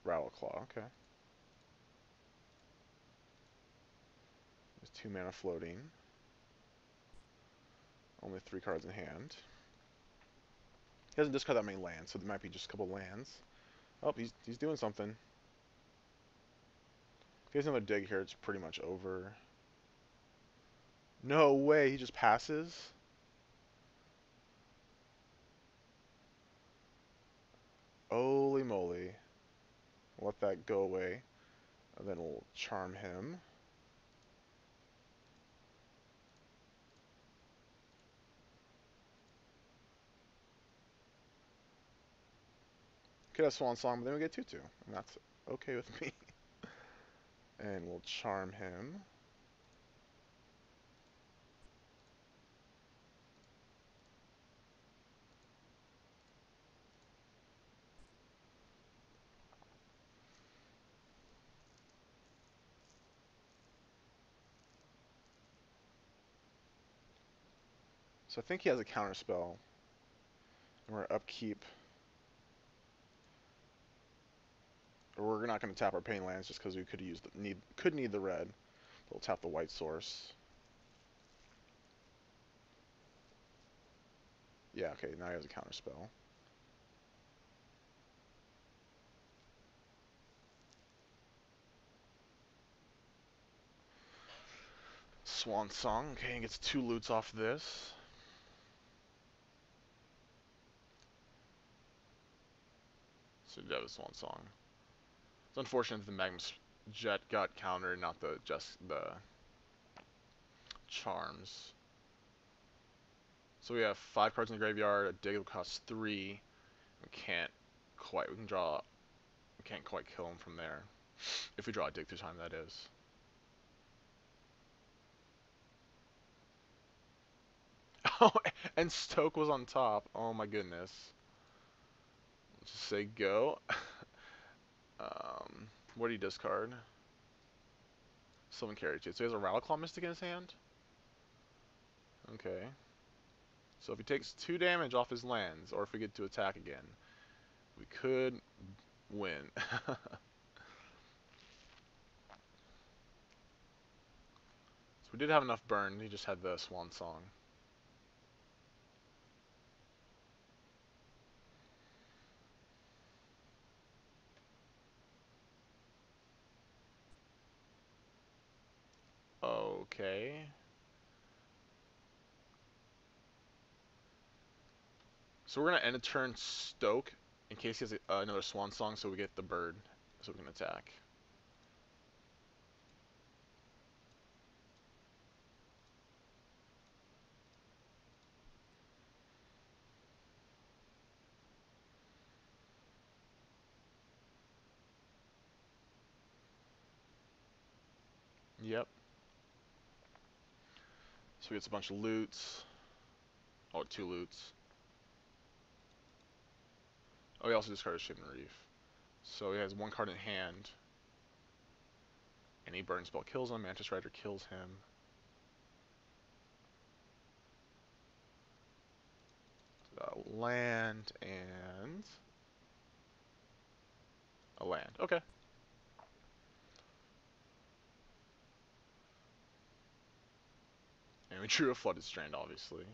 Rattleclaw, okay. There's 2 mana floating. Only 3 cards in hand. He doesn't discard that many lands, so there might be just a couple lands. Oh, he's doing something. If he has another dig here, it's pretty much over. No way, he just passes? Holy moly. We'll let that go away. And then we'll charm him. Could have Swan Song, but then we get 2/2. And that's okay with me. And we'll charm him. So I think he has a counter spell. And we're upkeep. Or we're not going to tap our pain lands just because we could use need the red. But we'll tap the white source. Yeah, okay, now he has a counter spell. Swan Song, okay, he gets 2 loots off this. So that was Swan Song. It's unfortunate that the Magnus Jet got countered, not just the charms. So we have 5 cards in the graveyard. A dig will cost 3. We can't quite kill him from there. If we draw a dig through time, that is. Oh, and Stoke was on top. Oh my goodness. Let's just say go. What do you discard? Sylvan Carriage. So he has a Rattleclaw Mystic in his hand? Okay. So if he takes 2 damage off his lands, or if we get to attack again, we could win. So we did have enough burn, he just had the Swan Song. Okay. So we're going to end a turn Stoke in case he has another Swan Song so we get the bird so we can attack. Yep. So he gets a bunch of loots. Oh, 2 loots. Oh, he also discarded Shivan Reef. So he has 1 card in hand. Any burn spell kills him. Mantis Rider kills him. Land and a land. Okay. And we drew a Flooded Strand, obviously.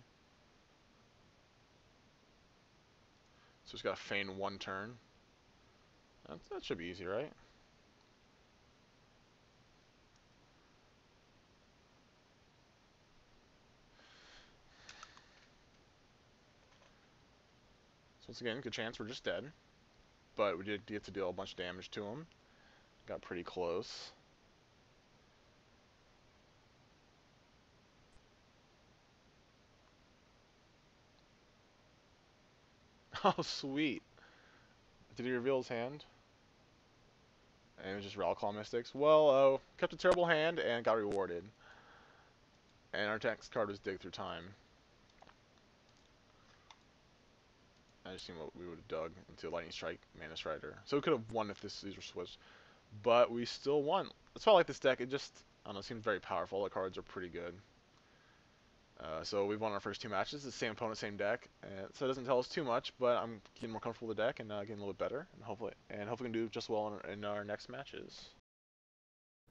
So he's got to feign 1 turn. That should be easy, right? So once again, good chance we're just dead. But we did get to deal a bunch of damage to him. Got pretty close. Oh, sweet. Did he reveal his hand? And it was just Rattleclaw Mystics. Well, kept a terrible hand and got rewarded. And our next card was Dig Through Time. I just seen what we would have dug into Lightning Strike, Mantis Rider. So we could have won if these were switched. but we still won. That's why I like this deck. It just, I don't know, seems very powerful. The cards are pretty good. So we've won our first 2 matches. The same opponent, same deck, and so it doesn't tell us too much. But I'm getting more comfortable with the deck and getting a little bit better, and hopefully we can do just well in our next matches.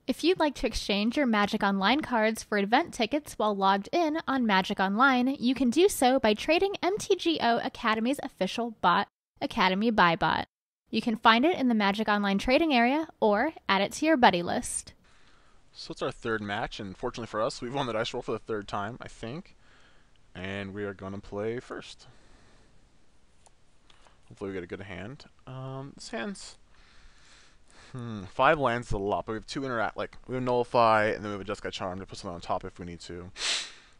If you'd like to exchange your Magic Online cards for event tickets while logged in on Magic Online, you can do so by trading Mtgo Academy's official bot, Academy Buy Bot. You can find it in the Magic Online trading area or add it to your buddy list. So it's our third match, and fortunately for us, we've won the dice roll for the third time, I think. And we are going to play first. Hopefully we get a good hand. This hand's... 5 lands is a lot, but we have 2 interact, like, we have Nullify, and then we have a Jeskai Charm to put something on top if we need to.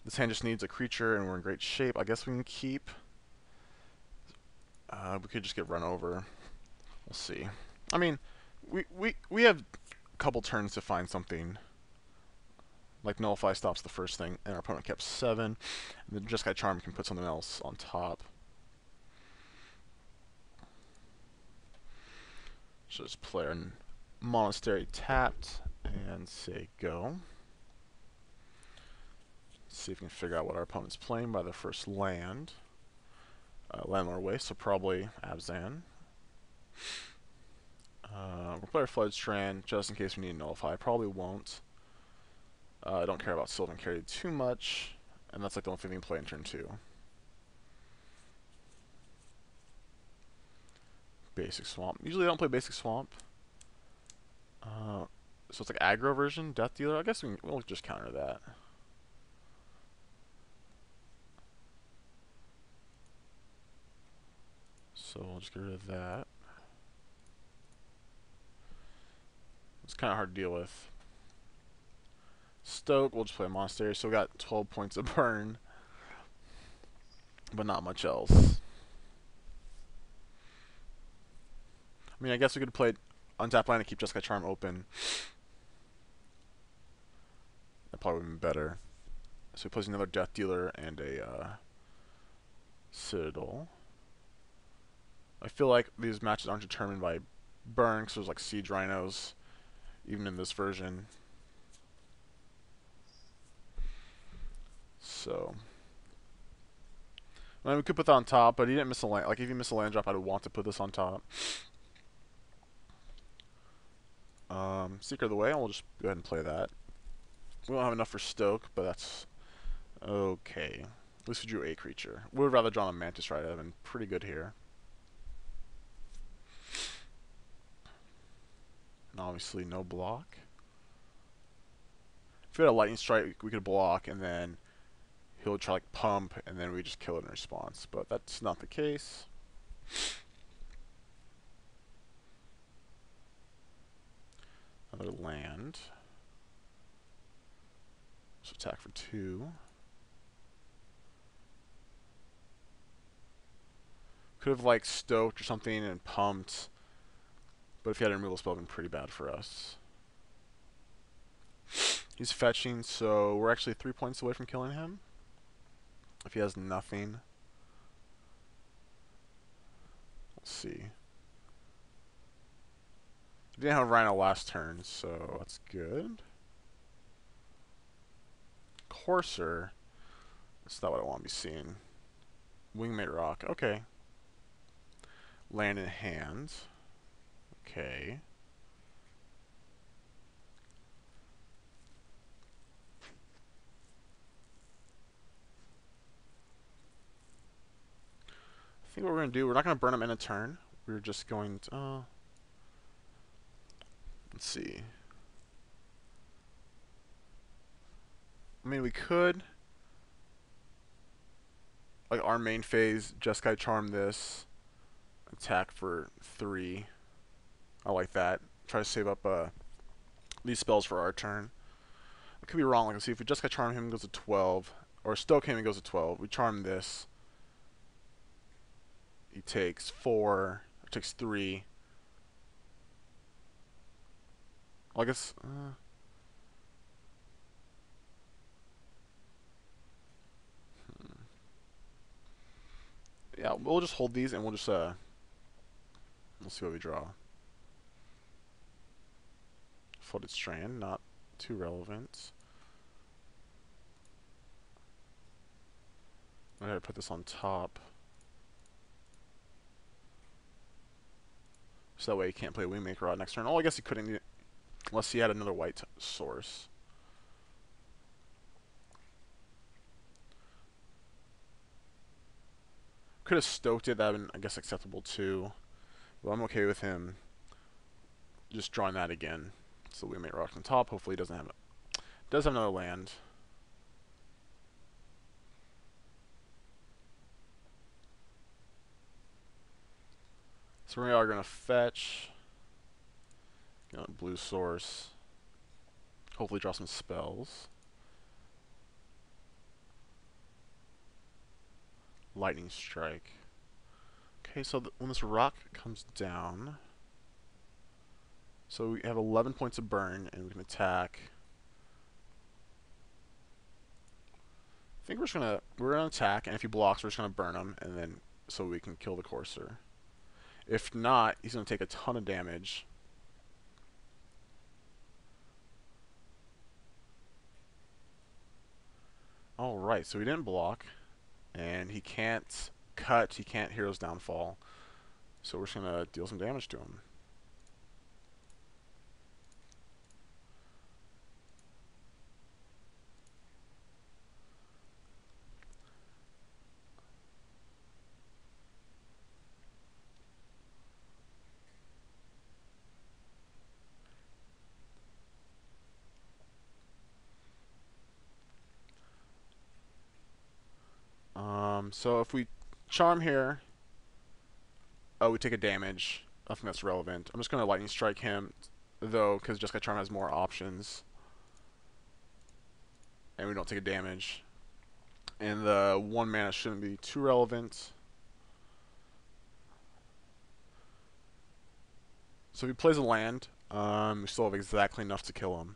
This hand just needs a creature, and we're in great shape. I guess we can keep... we could just get run over. We'll see. I mean, we have a couple turns to find something. Like Nullify stops the first thing, and our opponent kept 7. And then Jeskai Charm can put something else on top. So just play our Monastery tapped and say go. See if we can figure out what our opponent's playing by the first land. Landlord Waste, so probably Abzan. We'll play our Flood Strand just in case we need to Nullify. Probably won't. I don't care about Sylvan Carry too much, and that's like the only thing we can play in turn 2. Basic Swamp. Usually I don't play Basic Swamp. So it's like aggro version, Death Dealer. I guess we'll just counter that. So we'll just get rid of that. It's kind of hard to deal with. Stoke, we'll just play a Monastery. So we got 12 points of burn, but not much else. I mean, I guess we could play untap land and keep Jeskai Charm open. That probably would have been better. So he plays another Death Dealer and a Citadel. I feel like these matches aren't determined by burn, because there's like Siege Rhinos, even in this version. So, I mean, we could put that on top, but he didn't miss a land. Like, if he missed a land drop, I'd want to put this on top. Secret of the Way, and we'll just go ahead and play that. We don't have enough for Stoke, but that's okay. At least we drew a creature. We would rather draw a Mantis Ride. That would have been pretty good here. And obviously no block. If we had a Lightning Strike, we could block, and then he'll try like pump, and then we just kill it in response. But that's not the case. Another land. So attack for 2. Could have like stoked or something and pumped. But if he had a removal spell, it would have been pretty bad for us. He's fetching, so we're actually 3 points away from killing him. If he has nothing. Let's see. He didn't have Rhino last turn, so that's good. Courser. That's not what I want to be seeing. Wingmate Rock. Okay. Land in hand. Okay. I think what we're going to do, we're not going to burn him in a turn. We're just going to... let's see. I mean, we could... like, our main phase, Jeskai Charm this. Attack for 3. I like that. Try to save up these spells for our turn. I could be wrong. Like, let's see, if we Jeskai Charm him, it goes to 12. Or Stoke him, it goes to 12. We charm this. He takes 4. Or takes 3. Well, I guess... yeah, we'll just hold these and we'll just... we'll see what we draw. Flooded Strand, not too relevant. I'm gonna put this on top. So that way he can't play Wingmaker Rod next turn. Oh, I guess he couldn't, unless he had another white source. Could have stoked it, that would have been, I guess, acceptable too. But I'm okay with him just drawing that again. So Wingmaker Rod on top. Hopefully he doesn't have it. Does have another land. So we are going to fetch. Blue source. Hopefully draw some spells. Lightning Strike. Okay, so when this rock comes down, so we have 11 points of burn, and we can attack. I think we're gonna attack, and if he blocks, we're just gonna burn him, and then so we can kill the courser. If not, he's gonna take a ton of damage. All right, so he didn't block, and he can't cut. He can't Hero's Downfall. So we're just gonna deal some damage to him. So if we charm here, oh, we take a damage. Nothing that's relevant. I'm just gonna Lightning Strike him, though, because Jeskai Charm has more options, and we don't take a damage. And the 1 mana shouldn't be too relevant. So if he plays a land, we still have exactly enough to kill him.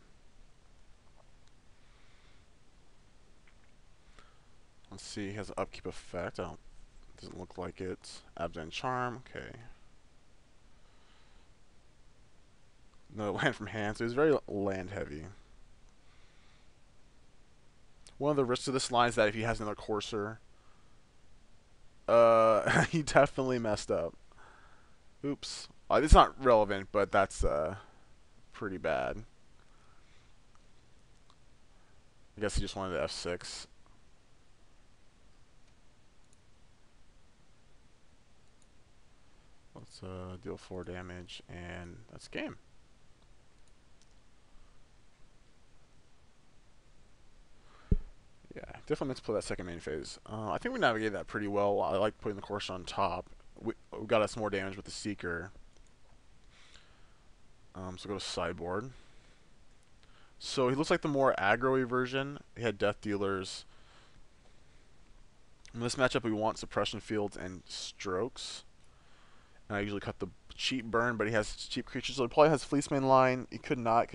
Let's see, he has an upkeep effect. Doesn't look like it. Abzan Charm, okay. No land from hand, so he's very land heavy. One of the risks of this line is that if he has another courser, he definitely messed up. Oops. It's not relevant, but that's pretty bad. I guess he just wanted the F6. Let's deal 4 damage, and that's game. Yeah, definitely meant to play that second main phase. I think we navigated that pretty well. I like putting the course on top. We got us more damage with the Seeker. So go to sideboard. So he looks like the more aggro-y version. He had Death Dealers. In this matchup, we want Suppression Fields and Strokes. And I usually cut the cheap burn, but he has cheap creatures, so he probably has Fleeceman line. He could not.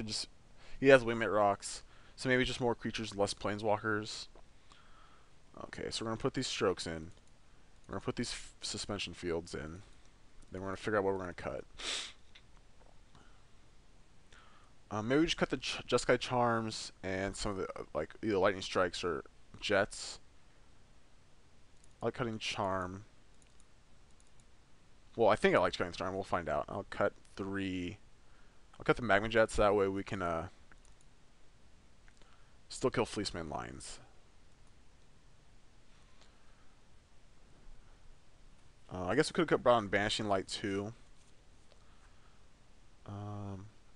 He has Wingmate Rocks. So maybe just more creatures, less Planeswalkers. Okay, so we're going to put these Strokes in. We're going to put these Suspension Fields in. Then we're going to figure out what we're going to cut. Maybe we just cut the Jeskai Charms and some of the, like, either Lightning Strikes or Jets. I like cutting Charm. Well, I think I like cutting Charm. We'll find out. I'll cut 3. I'll cut the Magma Jets. That way we can still kill Fleeceman lines. I guess we could have cut Brown Banishing Light too.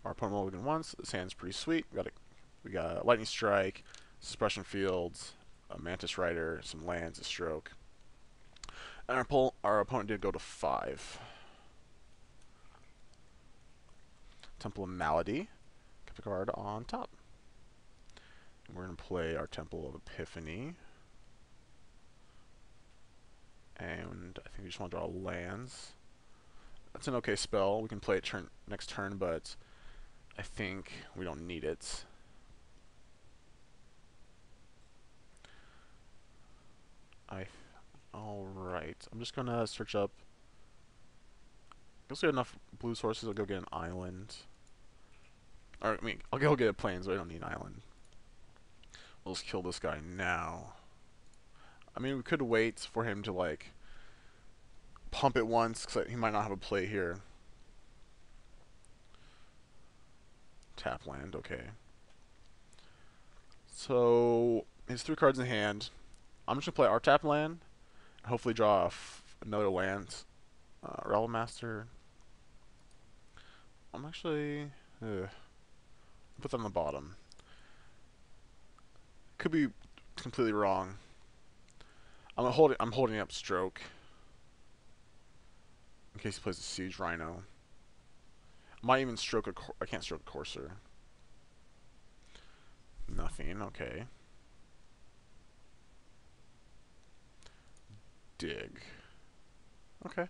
Our opponent mulligan once. This hand's pretty sweet. We got a Lightning Strike, Suppression Fields, a Mantis Rider, some lands, a Stroke. And our opponent did go to 5. Temple of Malady. Kept the card on top. And we're going to play our Temple of Epiphany. And I think we just want to draw lands. That's an okay spell. We can play it next turn, but I think we don't need it. Alright. I'm just gonna search up. I guess we have enough blue sources. I'll go get an island. Or, I mean, I'll go get a plains, so I don't need an island. We'll just kill this guy now. I mean, we could wait for him to, like, pump it once, because he might not have a play here. Tap land, okay. So, his 3 cards in hand. I'm just going to play our tap land, and hopefully draw another land. Realm Master. I'm actually... put that on the bottom. Could be completely wrong. I'm holding up Stroke. In case he plays a Siege Rhino. I might even stroke I can't stroke a Courser. Nothing, okay. Dig. Okay.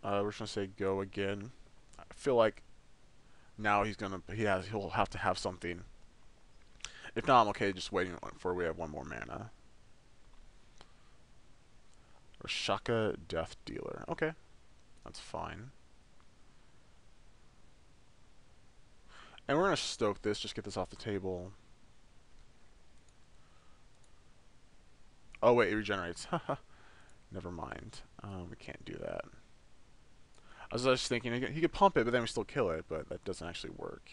We're just gonna say go again. I feel like now he'll have to have something. If not, I'm okay just waiting for we have one more mana. Rashaka Death Dealer. Okay. That's fine. And we're gonna stoke this, just get this off the table. Oh wait, it regenerates. Haha. Never mind. We can't do that. I was just thinking he could pump it, but then we still kill it, but that doesn't actually work.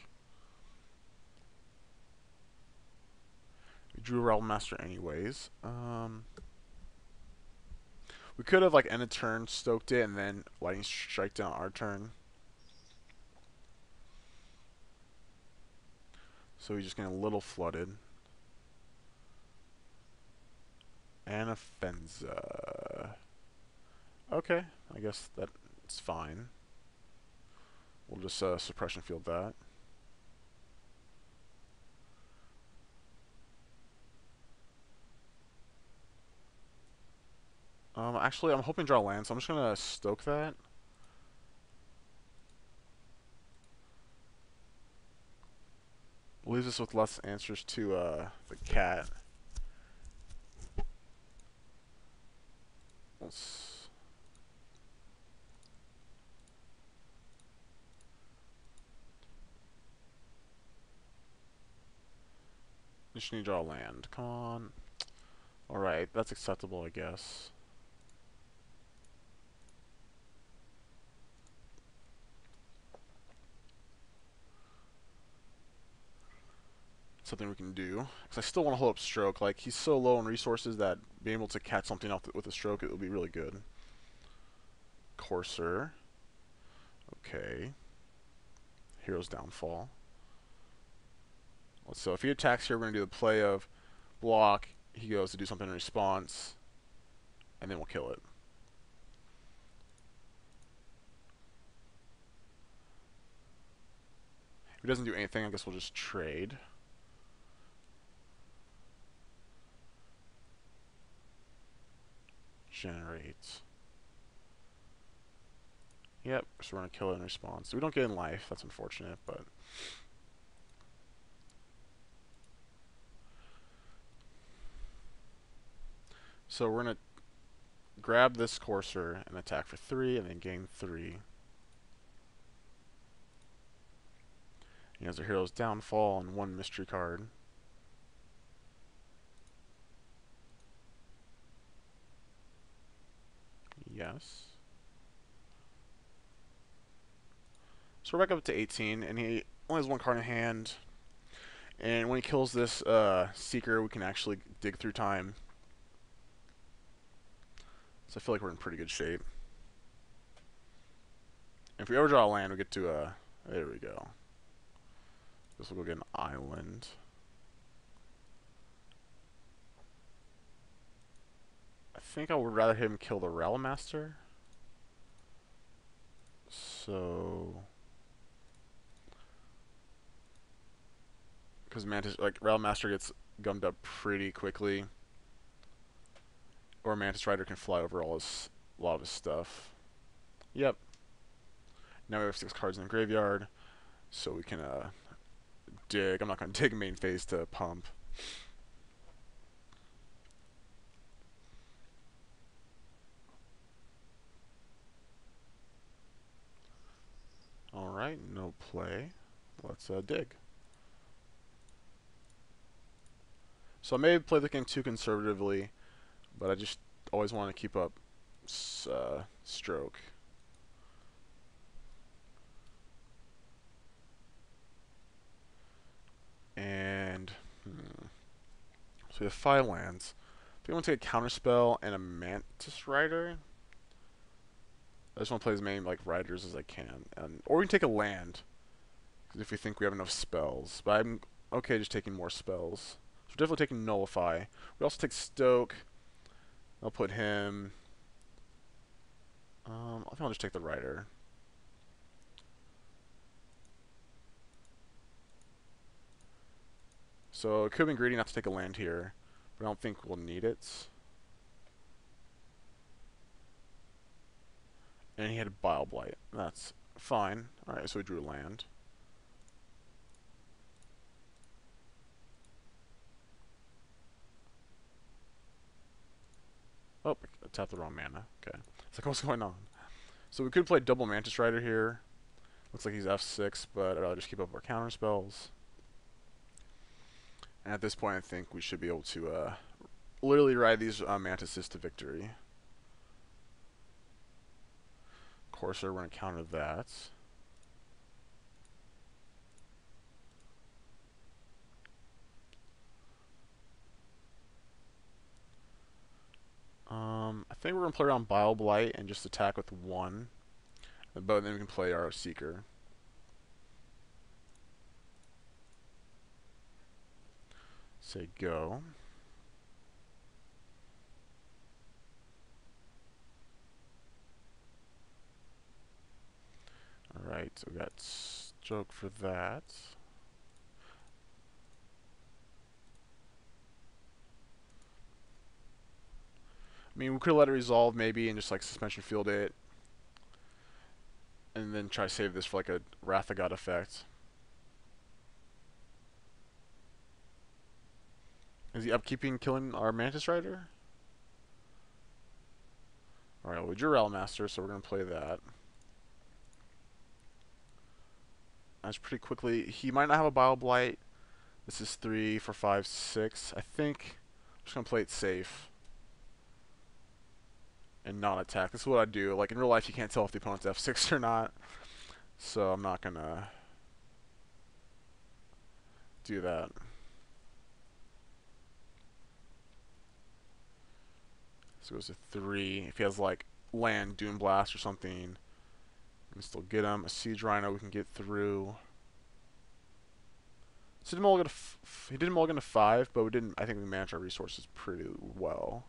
We drew a Realm Master anyways. We could have like ended turn, stoked it, and then lightning strike down our turn. So he's just getting a little flooded. And a Fenza. Okay, I guess that's fine. We'll just suppression field that. Actually, I'm hoping to draw land, so I'm just gonna stoke that. Leaves us with less answers to the cat. Let's... Just need to draw land. Come on. Alright, that's acceptable, I guess. Something we can do. Because I still want to hold up Stroke. Like, he's so low on resources that being able to catch something off with a Stroke, it will be really good. Courser. Okay. Hero's Downfall. So if he attacks here, we're going to do the play of block. He goes to do something in response. And then we'll kill it. If he doesn't do anything, I guess we'll just trade. Generate. Yep, so we're going to kill it in response. We don't get in life, that's unfortunate, but... So we're going to grab this Courser and attack for 3, and then gain 3. He has a Hero's Downfall and 1 mystery card. Yes. So we're back up to 18, and he only has 1 card in hand. And when he kills this Seeker, we can actually dig through time. So I feel like we're in pretty good shape. If we overdraw a land, we get to there we go. This will go get an island. I think I would rather him kill the Realm Master. So... Because Mantis, like, Realm Master gets gummed up pretty quickly. Or Mantis Rider can fly over a lot of his stuff. Yep. Now we have 6 cards in the graveyard. So we can dig. I'm not going to dig main phase to pump. Alright, no play. let's dig. So I may play the game too conservatively, but I just always want to keep up stroke. And so we have 5 lands. I think I want to take a counterspell and a Mantis Rider. I just want to play as many like riders as I can, or we can take a land if we think we have enough spells. But I'm okay just taking more spells. So we're definitely taking Nullify. We also take Stoke. I'll put him. I think I'll just take the Rider. So it could have been greedy not to take a land here, but I don't think we'll need it. And he had a Bile Blight. That's fine. Alright, so we drew a land. Oh, I tapped the wrong mana. Okay. It's like, what's going on? So we could play double Mantis Rider here. Looks like he's F6, but I'd rather just keep up our counter spells. And at this point, I think we should be able to literally ride these Mantises to victory. Courser, we're going to counter that. I think we're going to play around Bile Blight and just attack with 1. But then we can play our Seeker. Say go. Alright, so we got Stroke for that. I mean, we could let it resolve maybe and just like suspension field it. And then try to save this for like a Wrath of God effect. Is he upkeeping killing our Mantis Rider? Alright, well, we drew Realm Master, so we're going to play that. That's pretty quickly. He might not have a Bile Blight. This is 3, 4, 5, 6. I think I'm just going to play it safe. And not attack. This is what I do. Like in real life, you can't tell if the opponent's F6 or not. So I'm not going to do that. So it goes to 3. If he has like land, Doom Blast or something, we can still get him. A Siege Rhino we can get through. So he did mulligan to 5, but we didn't. I think we managed our resources pretty well.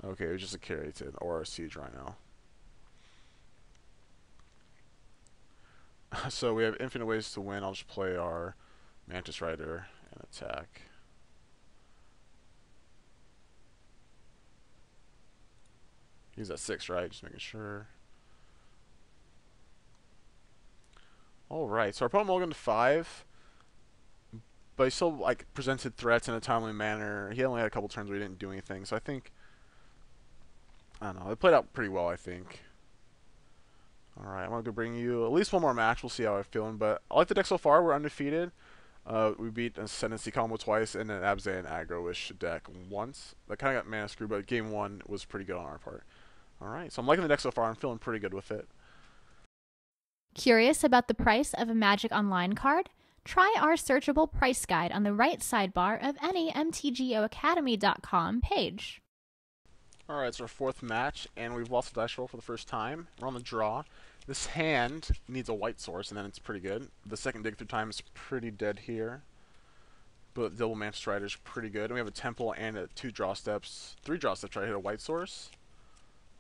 Okay, it was just a Keratin or a Siege Rhino. So we have infinite ways to win. I'll just play our Mantis Rider and attack. He's at 6, right? Just making sure. Alright, so our opponent mulliganed to 5. But he still like presented threats in a timely manner. He only had a couple turns where he didn't do anything. So I think, I don't know, it played out pretty well, I think. Alright, I'm going to go bring you at least one more match. We'll see how I'm feeling. But I like the deck so far. We're undefeated. We beat an Ascendancy combo twice and an Abzan aggro-ish deck once. That kind of got mana screwed, but game 1 was pretty good on our part. Alright, so I'm liking the deck so far. I'm feeling pretty good with it. Curious about the price of a Magic Online card? Try our searchable price guide on the right sidebar of any mtgoacademy.com page. Alright, it's our 4th match, and we've lost a dice roll for the first time. We're on the draw. This hand needs a white source, and then it's pretty good. The second dig through time is pretty dead here. But double Mantis Rider is pretty good. And we have a temple and 3 draw steps try to hit a white source.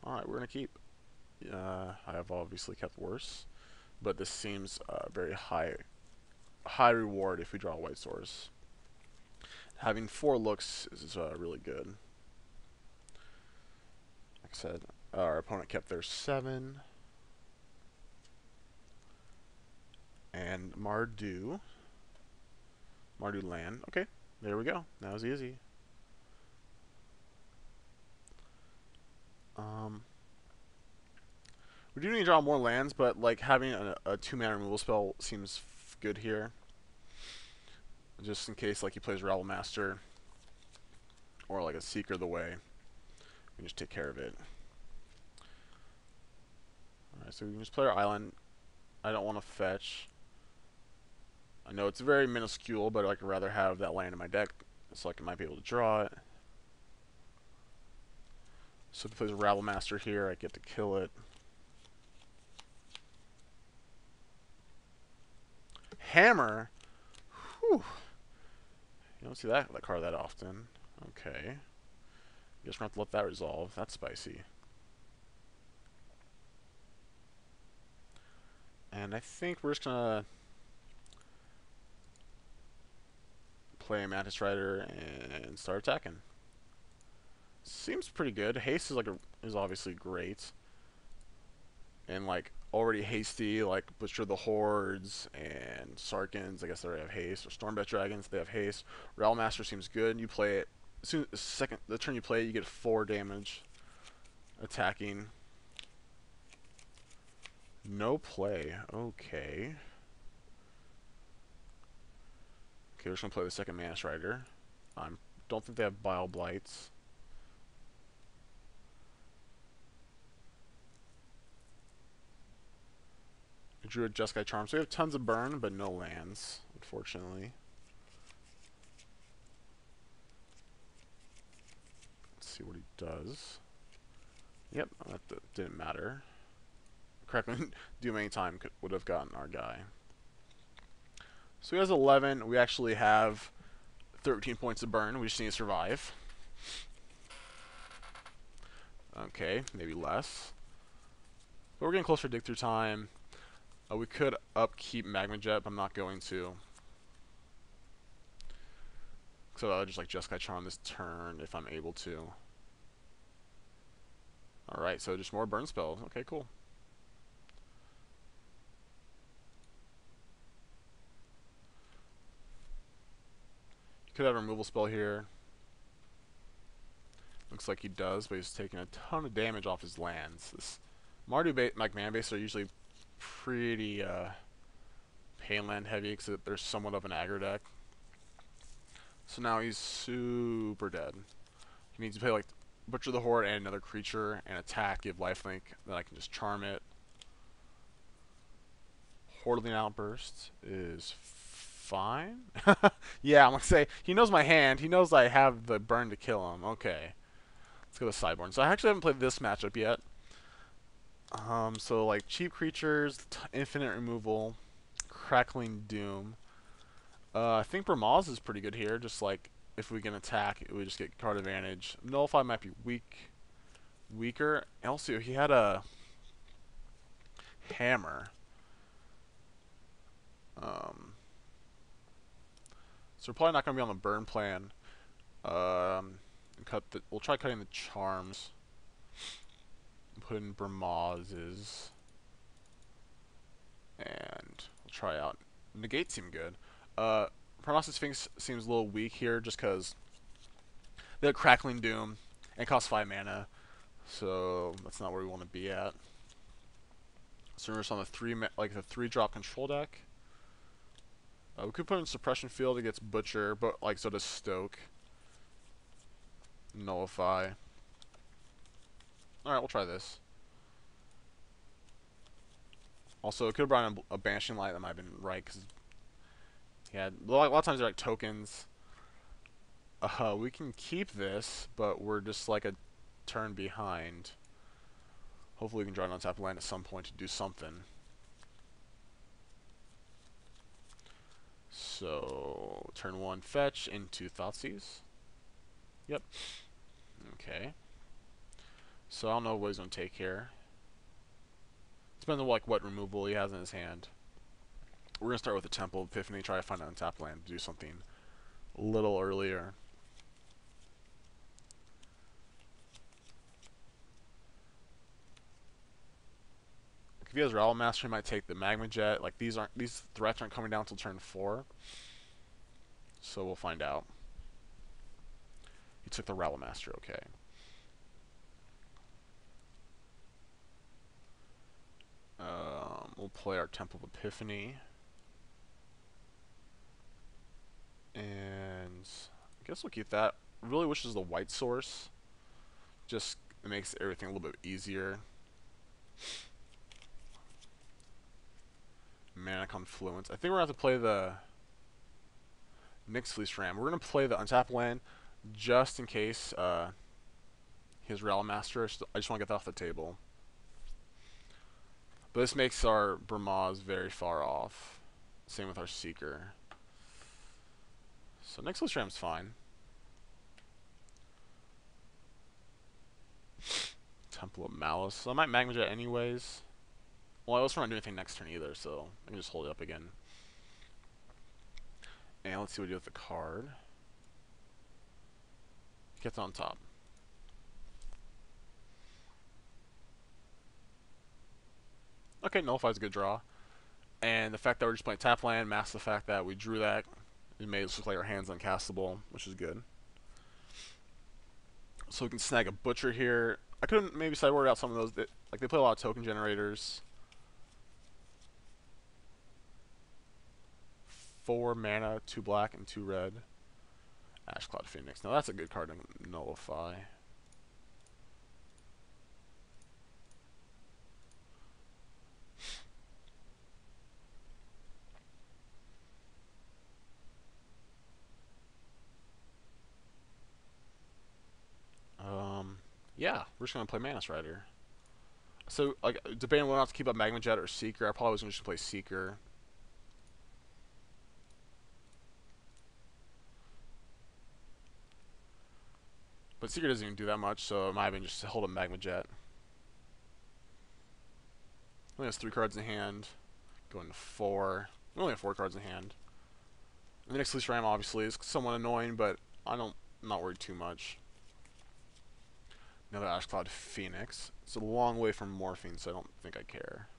Alright, we're going to keep. I have obviously kept worse. But this seems very high reward if we draw a white source. Having 4 looks is really good. Like I said, our opponent kept their 7. And Mardu land. Okay, there we go. That was easy. We do need to draw more lands, but like having a 2-mana removal spell seems good here. Just in case like he plays Rabble Master or like a Seeker of the Way. We can just take care of it. Alright, so we can just play our island. I don't want to fetch. I know it's very minuscule, but I'd rather have that land in my deck so I might be able to draw it. So if he plays a Rabble Master here, I get to kill it. Hammer? Whew. You don't see that card that often. Okay. Guess we're going to have to let that resolve. That's spicy. And I think we're just going to play a Mantis Rider and start attacking. Seems pretty good. Haste is obviously great. And like already hasty, like Butcher the Hordes and Sarkins, I guess they already have haste. Or Stormbat Dragons, they have haste. Realm Master seems good. You play it the turn you play it, you get 4 damage attacking. No play. Okay. Okay, we're just gonna play the second Mantis Rider. Don't think they have Bile Blights. I drew a Jeskai Charm, so we have tons of burn, but no lands, unfortunately. Let's see what he does. Yep, that didn't matter. Correctly, Doom anytime would have gotten our guy. So he has 11. We actually have 13 points of burn. We just need to survive. Okay, maybe less. But we're getting closer to dig through time. We could upkeep Magma Jet, but I'm not going to. So I'll just like Jeskai Charm this turn if I'm able to. Alright, so just more burn spells. Okay, cool. Could have a removal spell here. Looks like he does, but he's taking a ton of damage off his lands. This Mardu mana base are usually pretty pain land heavy because they're somewhat of an aggro deck. So now he's super dead. He needs to play like Butcher the Horde and another creature and attack, give lifelink, then I can just charm it. Hordeling Outburst is fine. Yeah, I'm gonna say he knows my hand. He knows I have the burn to kill him. Okay, let's go to Sideboard. So I actually haven't played this matchup yet. So like cheap creatures, infinite removal, Crackling Doom. I think Bramaz is pretty good here. Just like if we can attack, we just get card advantage. Nullify might be weaker. Also, he had a hammer. So we're probably not going to be on the burn plan. We'll try cutting the charms. Put in Bramaz's. And we'll try out. Negate seem good. Pronosis Sphinx seems a little weak here just because they have Crackling Doom and cost 5 mana. So that's not where we want to be at. So we're just on the 3-drop control deck. We could put in Suppression Field against Butcher, but like so does Stoke. Nullify. Alright, we'll try this. Also, it could have brought in a Banishing Light. That might have been right, because yeah, a lot of times they're like tokens. We can keep this, but we're just like a turn behind. Hopefully we can draw an untapped land at some point to do something. So, turn 1 fetch into Thoughtseize. Yep. Okay. So I don't know what he's going to take here. Depends on like what removal he has in his hand. We're going to start with the Temple of Epiphany, try to find an untapped land to do something a little earlier. If he has Realm Master, he might take the Magma Jet. Like these threats aren't coming down until turn 4. So we'll find out. He took the Realm Master, okay. We'll play our Temple of Epiphany. And I guess we'll keep that. Really wish it was the white source. Just it makes everything a little bit easier. Mana Confluence. I think we're going to have to play the Nyx Fleece Ram. We're going to play the untapped land just in case his Realm Master. I just want to get that off the table. But this makes our Bramaz very far off. Same with our Seeker. So Nyx Fleece Ram's fine. Temple of Malice. So I might Magma Jet anyways. Well, I also don't do anything next turn either, so I can just hold it up again. And let's see what we do with the card. Gets on top. Okay, Nullify's a good draw. And the fact that we're just playing tap land masks the fact that we drew that. It made us look like our hand's uncastable, which is good. So we can snag a Butcher here. I couldn't maybe sideboard out some of those. Like, they play a lot of token generators. 4 mana, 2 black, and 2 red. Ashcloud Phoenix. Now that's a good card to nullify. Yeah, we're just gonna play Manus Rider. So, like, debating whether or not to keep up Magma Jet or Seeker, I probably was gonna just play Seeker. But Seeker doesn't even do that much, so it might have been just to hold a Magma Jet. Only has 3 cards in hand. Going to 4. We only have 4 cards in hand. And the next Fleece Ram obviously is somewhat annoying, but I'm not worried too much. Another Ashcloud Phoenix. It's a long way from Morphine, so I don't think I care.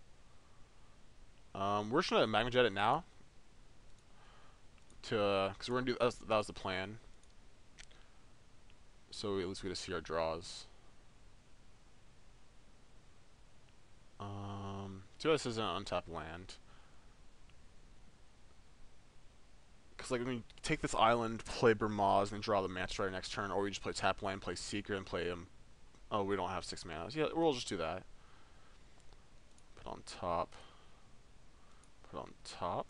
We're just gonna Magma Jet it now. Because we're gonna do that was the plan. So at least we get to see our draws. Too bad this isn't an untapped land. Because like when you take this island, play Bramaz, and draw the Manta Rider next turn, or we just play tap land, play Seeker, and play him. Oh, we don't have 6 mana. Yeah, we'll just do that. Put on top. Put on top.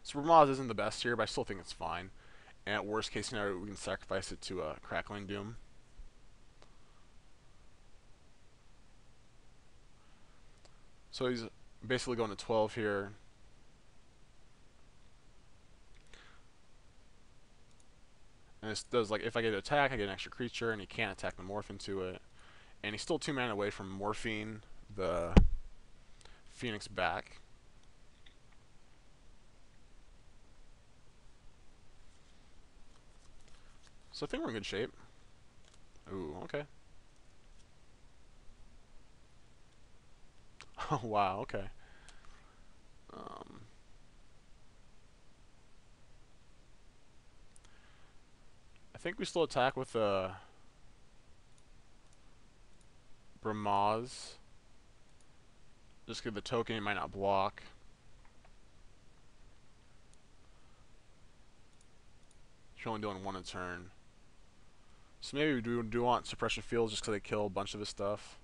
So Bramaz isn't the best here, but I still think it's fine. And at worst case scenario, we can sacrifice it to a Crackling Doom. So he's basically going to 12 here. And this does, like, if I get to attack, I get an extra creature, and he can't attack the morph into it. And he's still 2 mana away from morphine the Phoenix back. So I think we're in good shape. Ooh, okay. Oh, wow, okay. I think we still attack with Bramaz. Just give the token, it might not block. You're only doing 1 a turn. So maybe we do want Suppression Fields just because they kill a bunch of his stuff.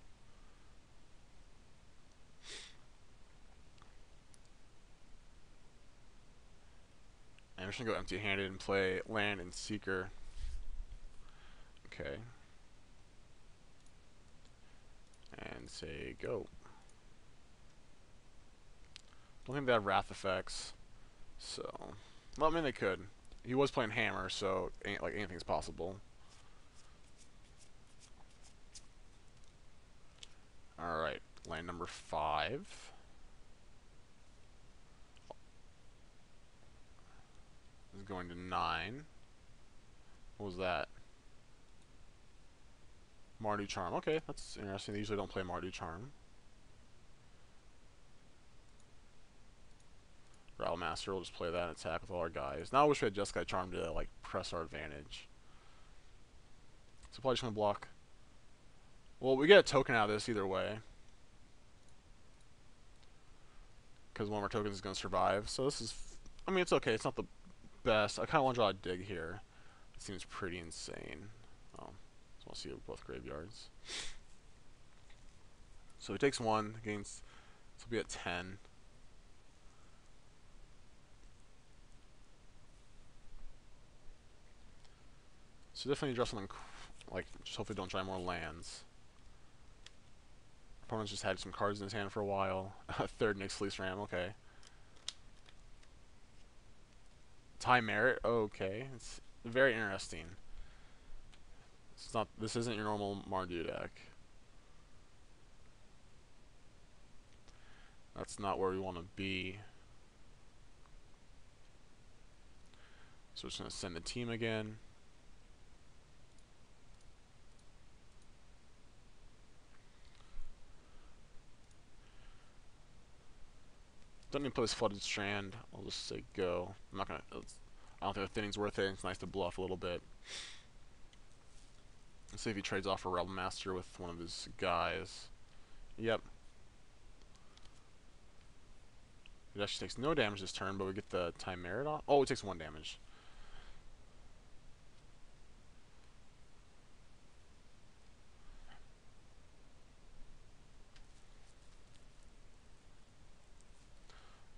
And we're just going to go empty-handed and play Land and Seeker. Okay. And say go. I don't think they have Wrath effects. So, well, I mean they could. He was playing Hammer, so like anything's possible. Alright, land number 5. Is going to 9. What was that? Mardu Charm. Okay, that's interesting. They usually don't play Mardu Charm. Rattle Master, we'll just play that and attack with all our guys. Now I wish we had Jeskai Charm to like press our advantage. So probably just gonna block. Well, we get a token out of this either way. because one of our tokens is going to survive. So this is, I mean, it's okay. It's not the best. I kind of want to draw a dig here. It seems pretty insane. Oh, just want to see both graveyards. So he takes one, gains, this will be at 10. So definitely draw something, like, just hopefully don't try more lands. Opponent's just had some cards in his hand for a while. Third Nyx Fleece Ram, okay. Tie Merit, okay. It's very interesting. It's not, this isn't your normal Mardu deck. That's not where we want to be. So we're just going to send the team again. Don't need to put this Flooded Strand. I'll just say go. I'm not going to, I don't think the thinning's worth it. It's nice to bluff a little bit. Let's see if he trades off a Rebel Master with one of his guys. Yep. It actually takes no damage this turn, but we get the Time Merit off. Oh, it takes 1 damage.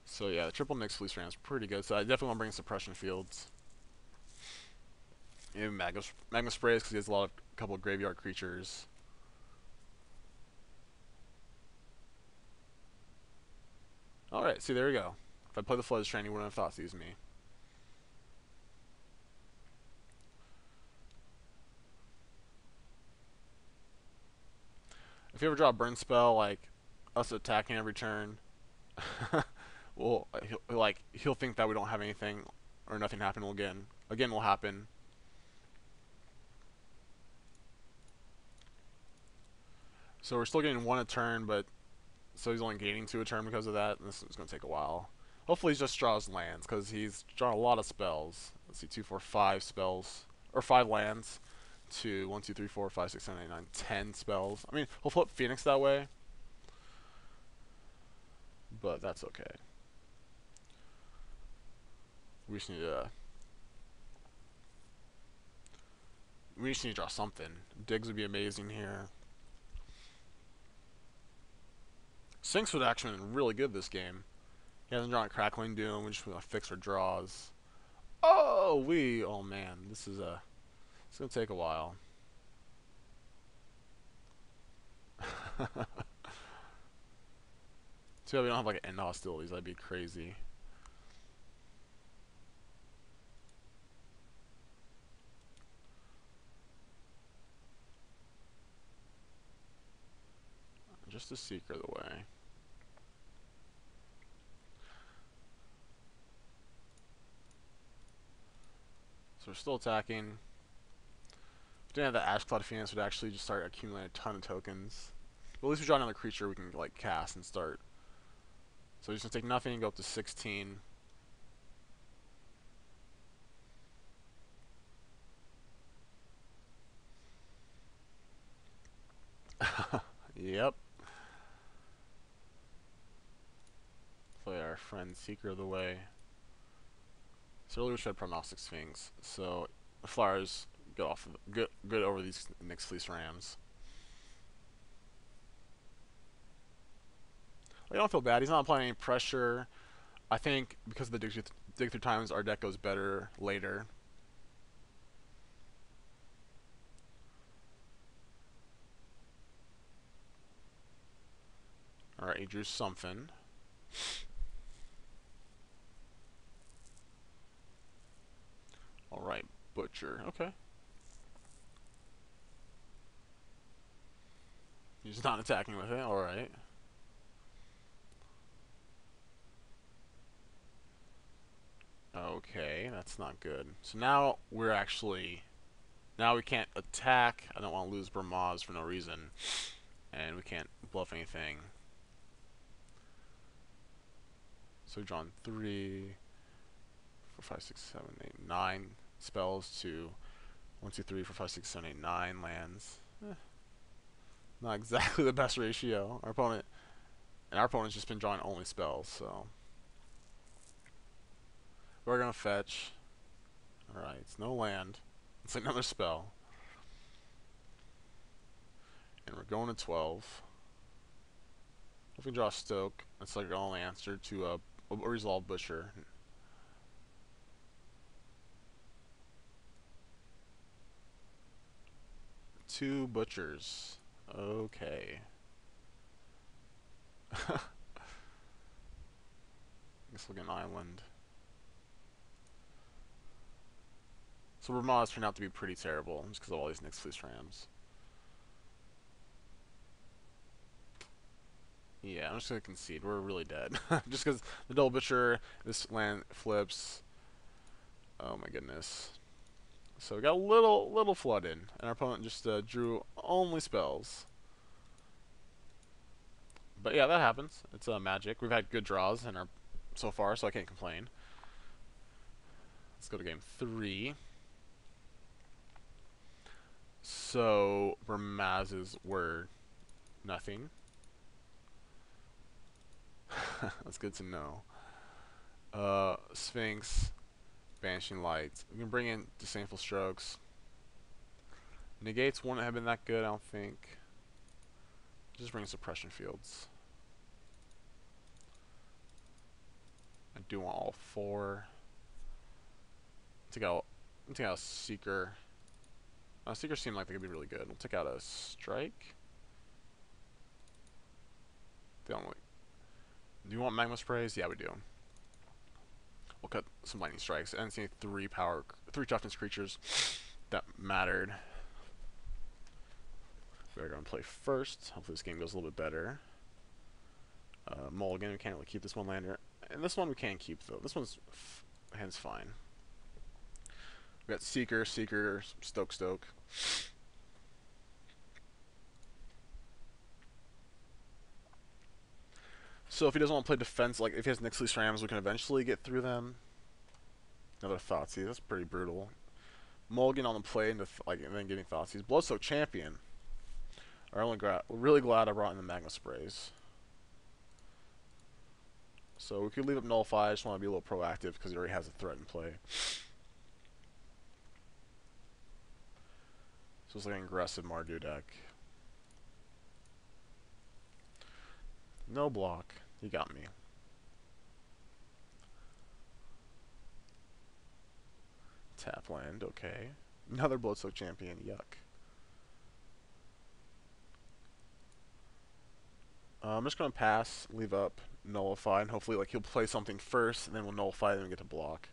So yeah, the triple Nyx Fleece Ram is pretty good. So I definitely want to bring Suppression Fields. Maybe Magma Sprays because he has a couple of graveyard creatures. Alright, see, there we go. If I play the Flooded Strand, you wouldn't have thought to use me. If you ever draw a burn spell, like us attacking every turn, well, he'll think that we don't have anything or nothing happened again will happen. So we're still getting 1 a turn, but so he's only gaining 2 a turn because of that. And this is going to take a while. Hopefully he just draws lands because he's drawn a lot of spells. Let's see, 2, 4, 5 spells or 5 lands. 2, 1, 2, 3, 4, 5, 6, 7, 8, 9, 10 spells. I mean, he'll flip Phoenix that way, but that's okay. We just need to draw something. Digs would be amazing here. Sinks would actually have been really good this game. He hasn't drawn a Crackling Doom. We just want to fix our draws. Oh man, it's gonna take a while. Too bad we don't have like end hostilities. That'd be crazy. Just a Seeker the way. So we're still attacking. If we didn't have the Ash Cloud Phoenix, would actually just start accumulating a ton of tokens. But at least we draw another creature we can like cast and start. So he's gonna take nothing and go up to 16. Yep. Play our friend Seeker of the Way. So earlier we should have Prognostic Sphinx. So the Flyers go off good over these Nyx Fleece Rams. I don't feel bad. He's not applying any pressure. I think because of the dig through times, our deck goes better later. Alright, he drew something. Alright, Butcher. Okay. He's not attacking with it. Alright. Okay, that's not good. So now we're actually... Now we can't attack. I don't want to lose Brahmas for no reason. And we can't bluff anything. So we've drawn 3, 4, 5, 6, 7, 8, 9 spells to 1, 2, 3, 4, 5, 6, 7, 8, 9 lands. Not exactly the best ratio. Our opponent And our opponent's just been drawing only spells, so we're gonna fetch. Alright, it's no land. It's another spell. And we're going to 12. If we draw a Stoke, that's like our only answer to a Resolve Butcher. Two Butchers. Okay. Guess we'll get an island. So Ramada's turned out to be pretty terrible, just because of all these Nyx Fleece Rams. Yeah, I'm just gonna concede. We're really dead. Just because the Double Butcher, this land flips. Oh my goodness. So we got a little flooded, and our opponent just drew only spells. But yeah, that happens. It's Magic. We've had good draws in our so far, so I can't complain. Let's go to game 3. So Ramaz's were nothing. That's good to know. Sphinx, Banishing Light. We can bring in Disdainful Strokes. Negates wouldn't have been that good, I don't think. Just bring Suppression Fields. I do want all 4. Take out a Seeker. Seekers seem like they could be really good. We'll take out a Strike. Do you want Magma Sprays? Yeah, we do. We'll cut some Lightning Strikes and see 3 toughness creatures that mattered. We're going to play first. Hopefully this game goes a little bit better. Mulligan, we can't really keep this one lander. And this one we can keep, though. This one's hand's fine. We got Seeker, Stoke. So if he doesn't want to play defense, like if he has Nyx Fleece Rams, we can eventually get through them. Another Thoughtseize, that's pretty brutal. Mulligan on the play and then getting Thoughtseize. Bloodsoak Champion. We're really glad I brought in the Magma Sprays. So we could leave up Nullify. I just want to be a little proactive because he already has a threat in play. So it's like an aggressive Mardu deck. No block. You got me. Tap land, okay. Another Bloodsoak Champion, yuck. I'm just going to pass, leave up, Nullify, and hopefully he'll play something first, and then we'll Nullify, then we get to block.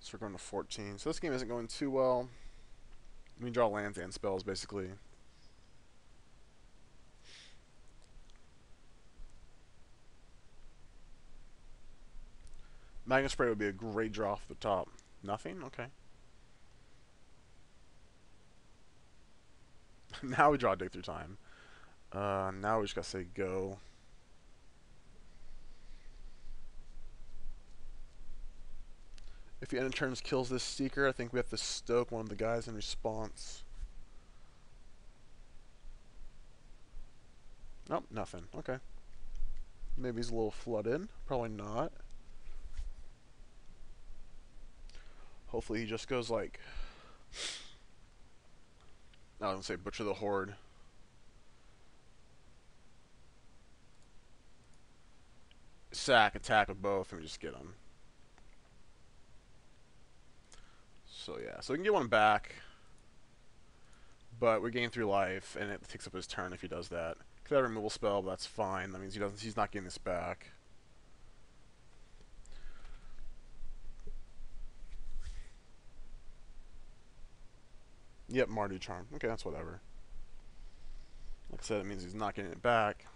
So we're going to 14. So this game isn't going too well. We draw lands and spells, basically. Magma Spray would be a great draw off the top. Nothing? Okay. Now we draw Dig Through Time. Now we just gotta say go. If he end of turns kills this Seeker, I think we have to Stoke one of the guys in response. Nope, nothing. Okay. Maybe he's a little flooded. Probably not. Hopefully he just goes like... I was gonna say Butcher the Horde. Sack, attack with both, and we just get him. So yeah, so we can get one back. But we gain 3 life, and it takes up his turn if he does that. Could have a removal spell, but that's fine. That means he's not getting this back. Yep, Mardu Charm. Okay, that's whatever. Like I said, it means he's not getting it back.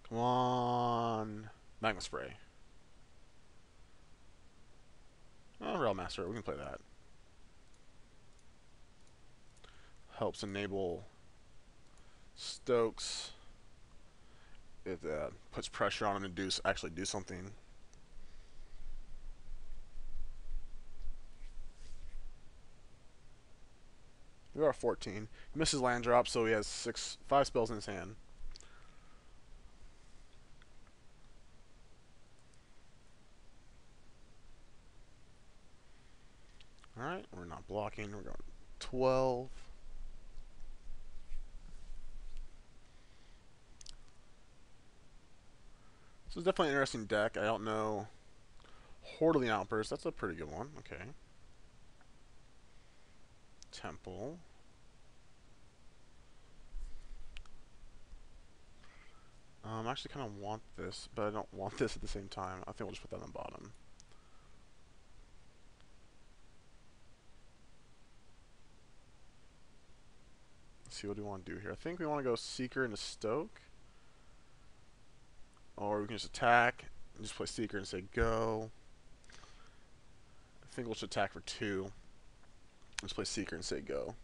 Come on. Magma Spray. Oh, Realm Master. We can play that. Helps enable Stokes. it puts pressure on him to actually do something. We are 14. He misses land drop, so he has 5 spells in his hand. Alright, we're not blocking. We're going 12. This is definitely an interesting deck. I don't know. Hordeling Outburst, that's a pretty good one. Okay. Temple. I actually kind of want this, but I don't want this at the same time. I think we'll just put that on the bottom. Let's see, what do we want to do here? I think we want to go Seeker into Stoke. Or we can just attack and just play Seeker and say go. I think we'll just attack for 2. Just play Seeker and say go.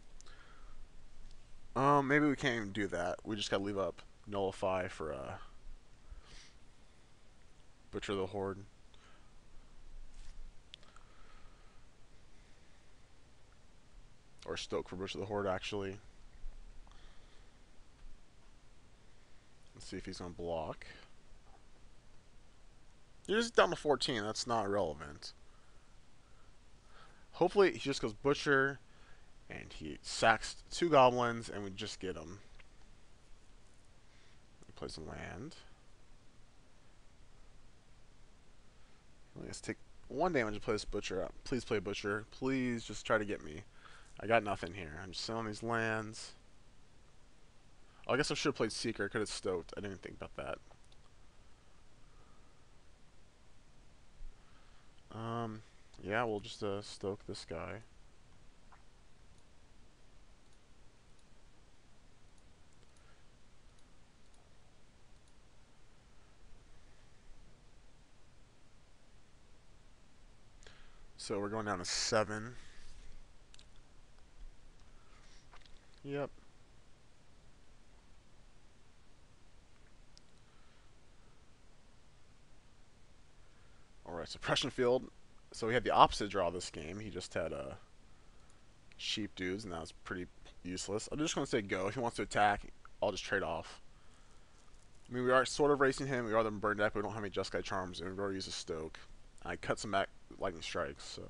Maybe we can't even do that. We just gotta leave up Nullify for Butcher the Horde. Or Stoke for Butcher the Horde, actually. Let's see if he's gonna block. You're just down to 14. That's not relevant. Hopefully he just goes Butcher and he sacks 2 goblins and we just get him. He plays a land. Let's take 1 damage to play this Butcher up. Please play Butcher. Please just try to get me. I got nothing here. I'm just selling these lands. Oh, I guess I should have played Seeker. I could have stoked. I didn't think about that. Yeah, we'll just stoke this guy. So we're going down to 7. Yep. Alright, Suppression Field. So he had the opposite draw this game. He just had sheep dudes, and that was pretty useless. I'm just going to say go. If he wants to attack, I'll just trade off. I mean, we are sort of racing him. We are the burn deck, but we don't have any Jeskai Charms, and we've already used a Stoke. I cut some back Lightning Strikes, so...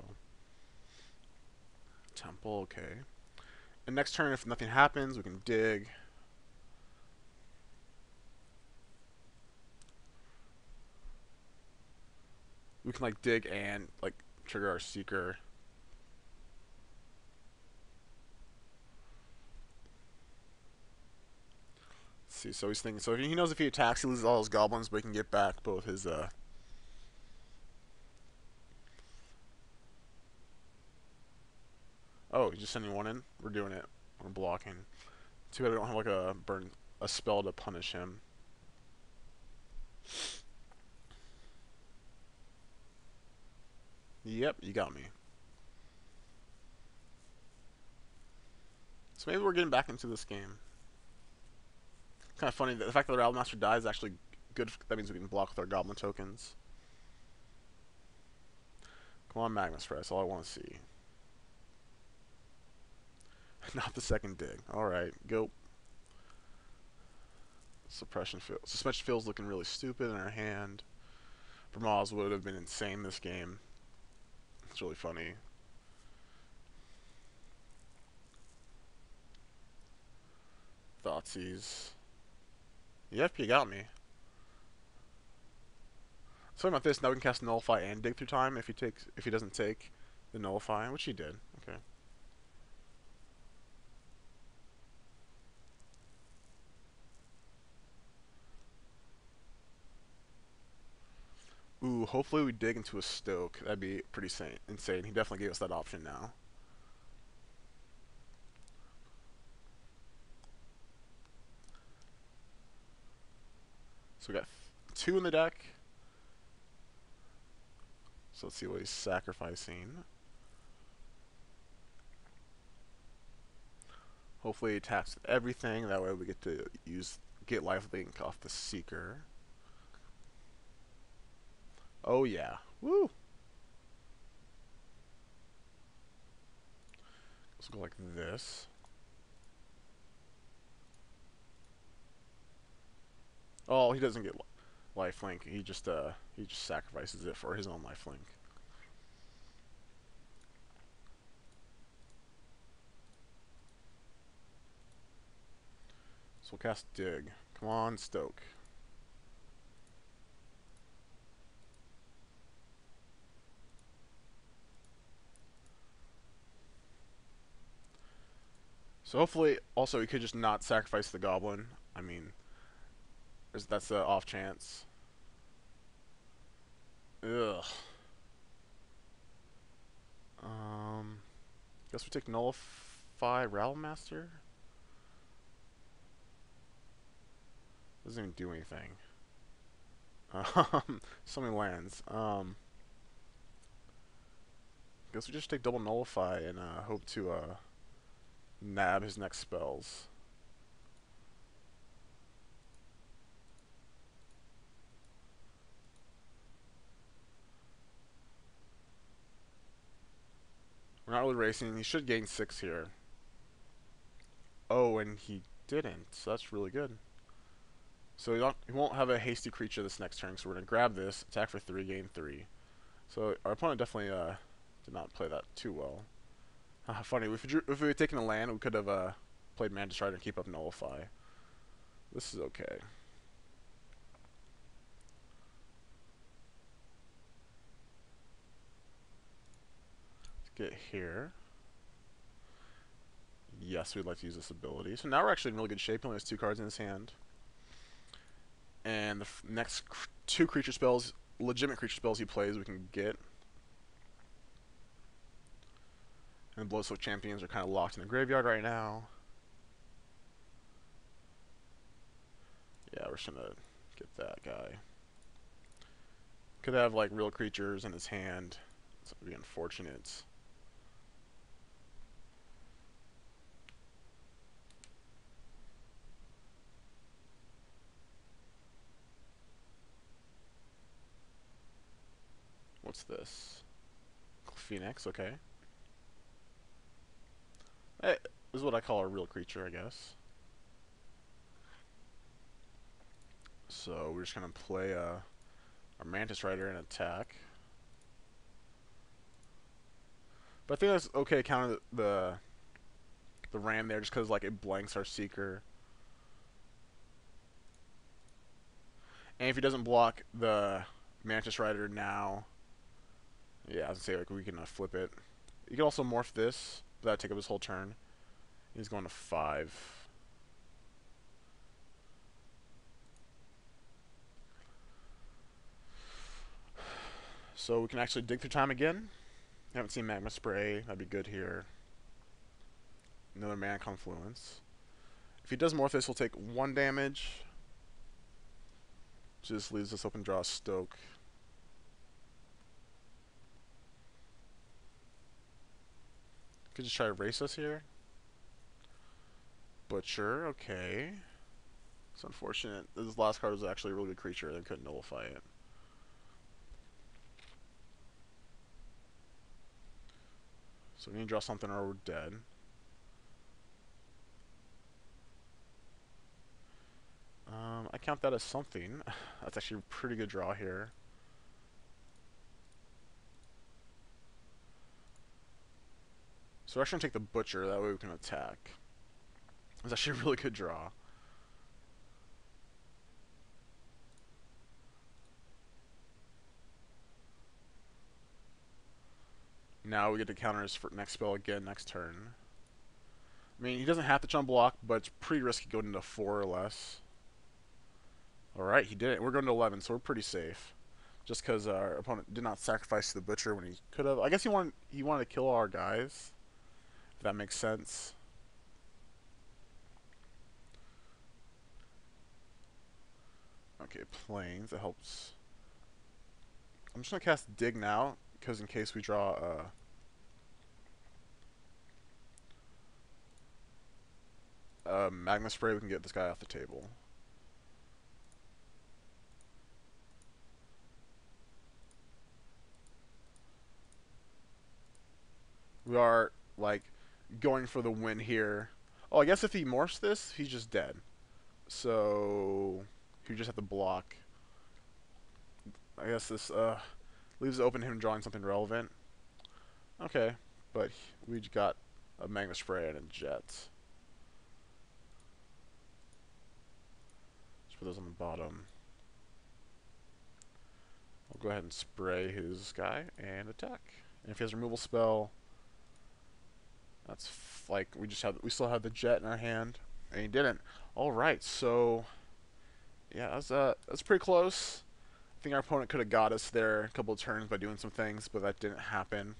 Temple, okay. And next turn, if nothing happens, we can dig. We can, like, dig and, like, trigger our Seeker. Let's see, so he's thinking, so he knows if he attacks, he loses all his goblins, but he can get back both his, Oh, he's just sending 1 in? We're doing it. We're blocking. Too bad we don't have, like, a spell to punish him. Yep, you got me. So maybe we're getting back into this game. Kind of funny that the fact that the Rattle Master dies is actually good. That means we can block with our Goblin tokens. Come on, Magnus Press. All I want to see. Not the second dig. Alright, go. Suppression Field. Suspension Field's looking really stupid in our hand. Vermaz would have been insane this game. It's really funny. Thoughtseize. Yep, you got me. Sorry about this. Now we can cast Nullify and Dig through time if he doesn't take the Nullify, which he did. Okay. Ooh, hopefully we dig into a Stoke. That'd be pretty insane. He definitely gave us that option now. So we got 2 in the deck. So let's see what he's sacrificing. Hopefully he attacks with everything. That way we get to use get lifelink off the Seeker. Oh yeah. Woo! Let's go like this. Oh, he doesn't get lifelink. He just sacrifices it for his own lifelink. So we'll cast Dig. Come on, Stoke. So hopefully, also, he could just not sacrifice the Goblin. I mean, that's the off chance. Ugh. Guess we take Nullify Rattlemaster? Doesn't even do anything. So many lands. Guess we just take double Nullify and hope to nab his next spells. We're not really racing. He should gain 6 here. Oh, and he didn't. So that's really good. So he won't have a hasty creature this next turn. So we're going to grab this, attack for 3, gain 3. So our opponent definitely did not play that too well. Funny, if we had taken a land, we could have played Mana Strider and keep up Nullify. This is okay. Let's get here. Yes, we'd like to use this ability. So now we're actually in really good shape. He only has 2 cards in his hand. And the next 2 creature spells, legitimate creature spells he plays, we can get. And the Bloodswift Champions are kind of locked in the graveyard right now. Yeah, we're just gonna get that guy. Could have like real creatures in his hand. It's gonna be unfortunate. What's this? Phoenix, okay. Hey, this is what I call a real creature, I guess. So we're just gonna play our Mantis Rider and attack. But I think that's okay. Counter the Ram there, just because like it blanks our Seeker. And if he doesn't block the Mantis Rider now, yeah, I was gonna say like we can flip it. You can also morph this, but that'd take up his whole turn. He's going to 5. So we can actually dig through time again. Haven't seen Magma Spray. That'd be good here. Another Mana Confluence. If he does morph this, we'll take 1 damage. Just leaves us open draw Stoke. Could just try to race us here. Butcher, okay. It's unfortunate. This last card was actually a really good creature. They couldn't nullify it. So we need to draw something or we're dead. I count that as something. That's actually a pretty good draw here. So we're actually going to take the Butcher, that way we can attack. It's actually a really good draw. Now we get to counter his next spell again next turn. I mean, he doesn't have to chump block, but it's pretty risky going into 4 or less. Alright, he did it. We're going to 11, so we're pretty safe. Just because our opponent did not sacrifice the Butcher when he could have. I guess he wanted to kill all our guys. If that makes sense. Okay, Plains. That helps. I'm just going to cast Dig now, because in case we draw Magma Spray, we can get this guy off the table. We are like going for the win here. Oh, I guess if he morphs this, he's just dead. So you just have to block. I guess this leaves it open to him drawing something relevant. Okay, but we got a Magma Spray and a Jet. Just put those on the bottom. I'll go ahead and spray his guy and attack. And if he has a removal spell, that's like we still have the Jet in our hand, and he didn't. All right, so yeah, that's pretty close. I think our opponent could have got us there a couple of turns by doing some things, but that didn't happen.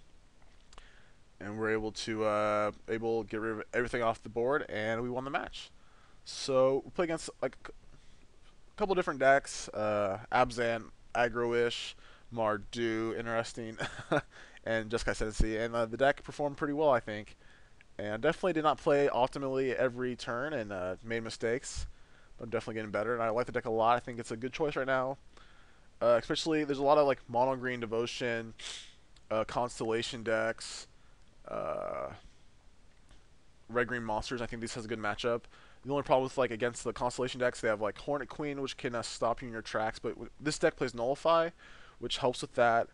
And we're able to get rid of everything off the board, and we won the match. So we play against like a couple of different decks: Abzan, Aggro-ish, Mardu, interesting, and Jeskai Ascendancy. And the deck performed pretty well, I think. And definitely did not play optimally every turn, and made mistakes. But I'm definitely getting better, and I like the deck a lot. I think it's a good choice right now. Especially, there's a lot of like mono green devotion, constellation decks, red green monsters. I think this has a good matchup. The only problem with like against the constellation decks, they have like Hornet Queen, which can stop you in your tracks. But this deck plays Nullify, which helps with that.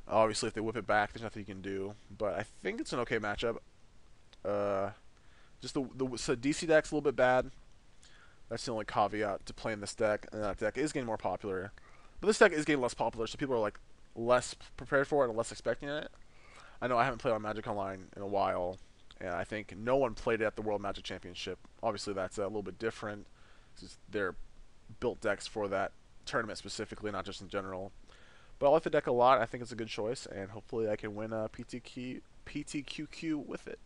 Obviously, if they whip it back, there's nothing you can do. But I think it's an okay matchup. Just so DC deck's a little bit bad. That's the only caveat to playing this deck. And that deck is getting more popular. But this deck is getting less popular, so people are like less prepared for it and less expecting it. I know I haven't played on Magic Online in a while, and I think no one played it at the World Magic Championship. Obviously, that's a little bit different. They're built decks for that tournament specifically, not just in general. But I like the deck a lot. I think it's a good choice, and hopefully I can win a PTQQ with it.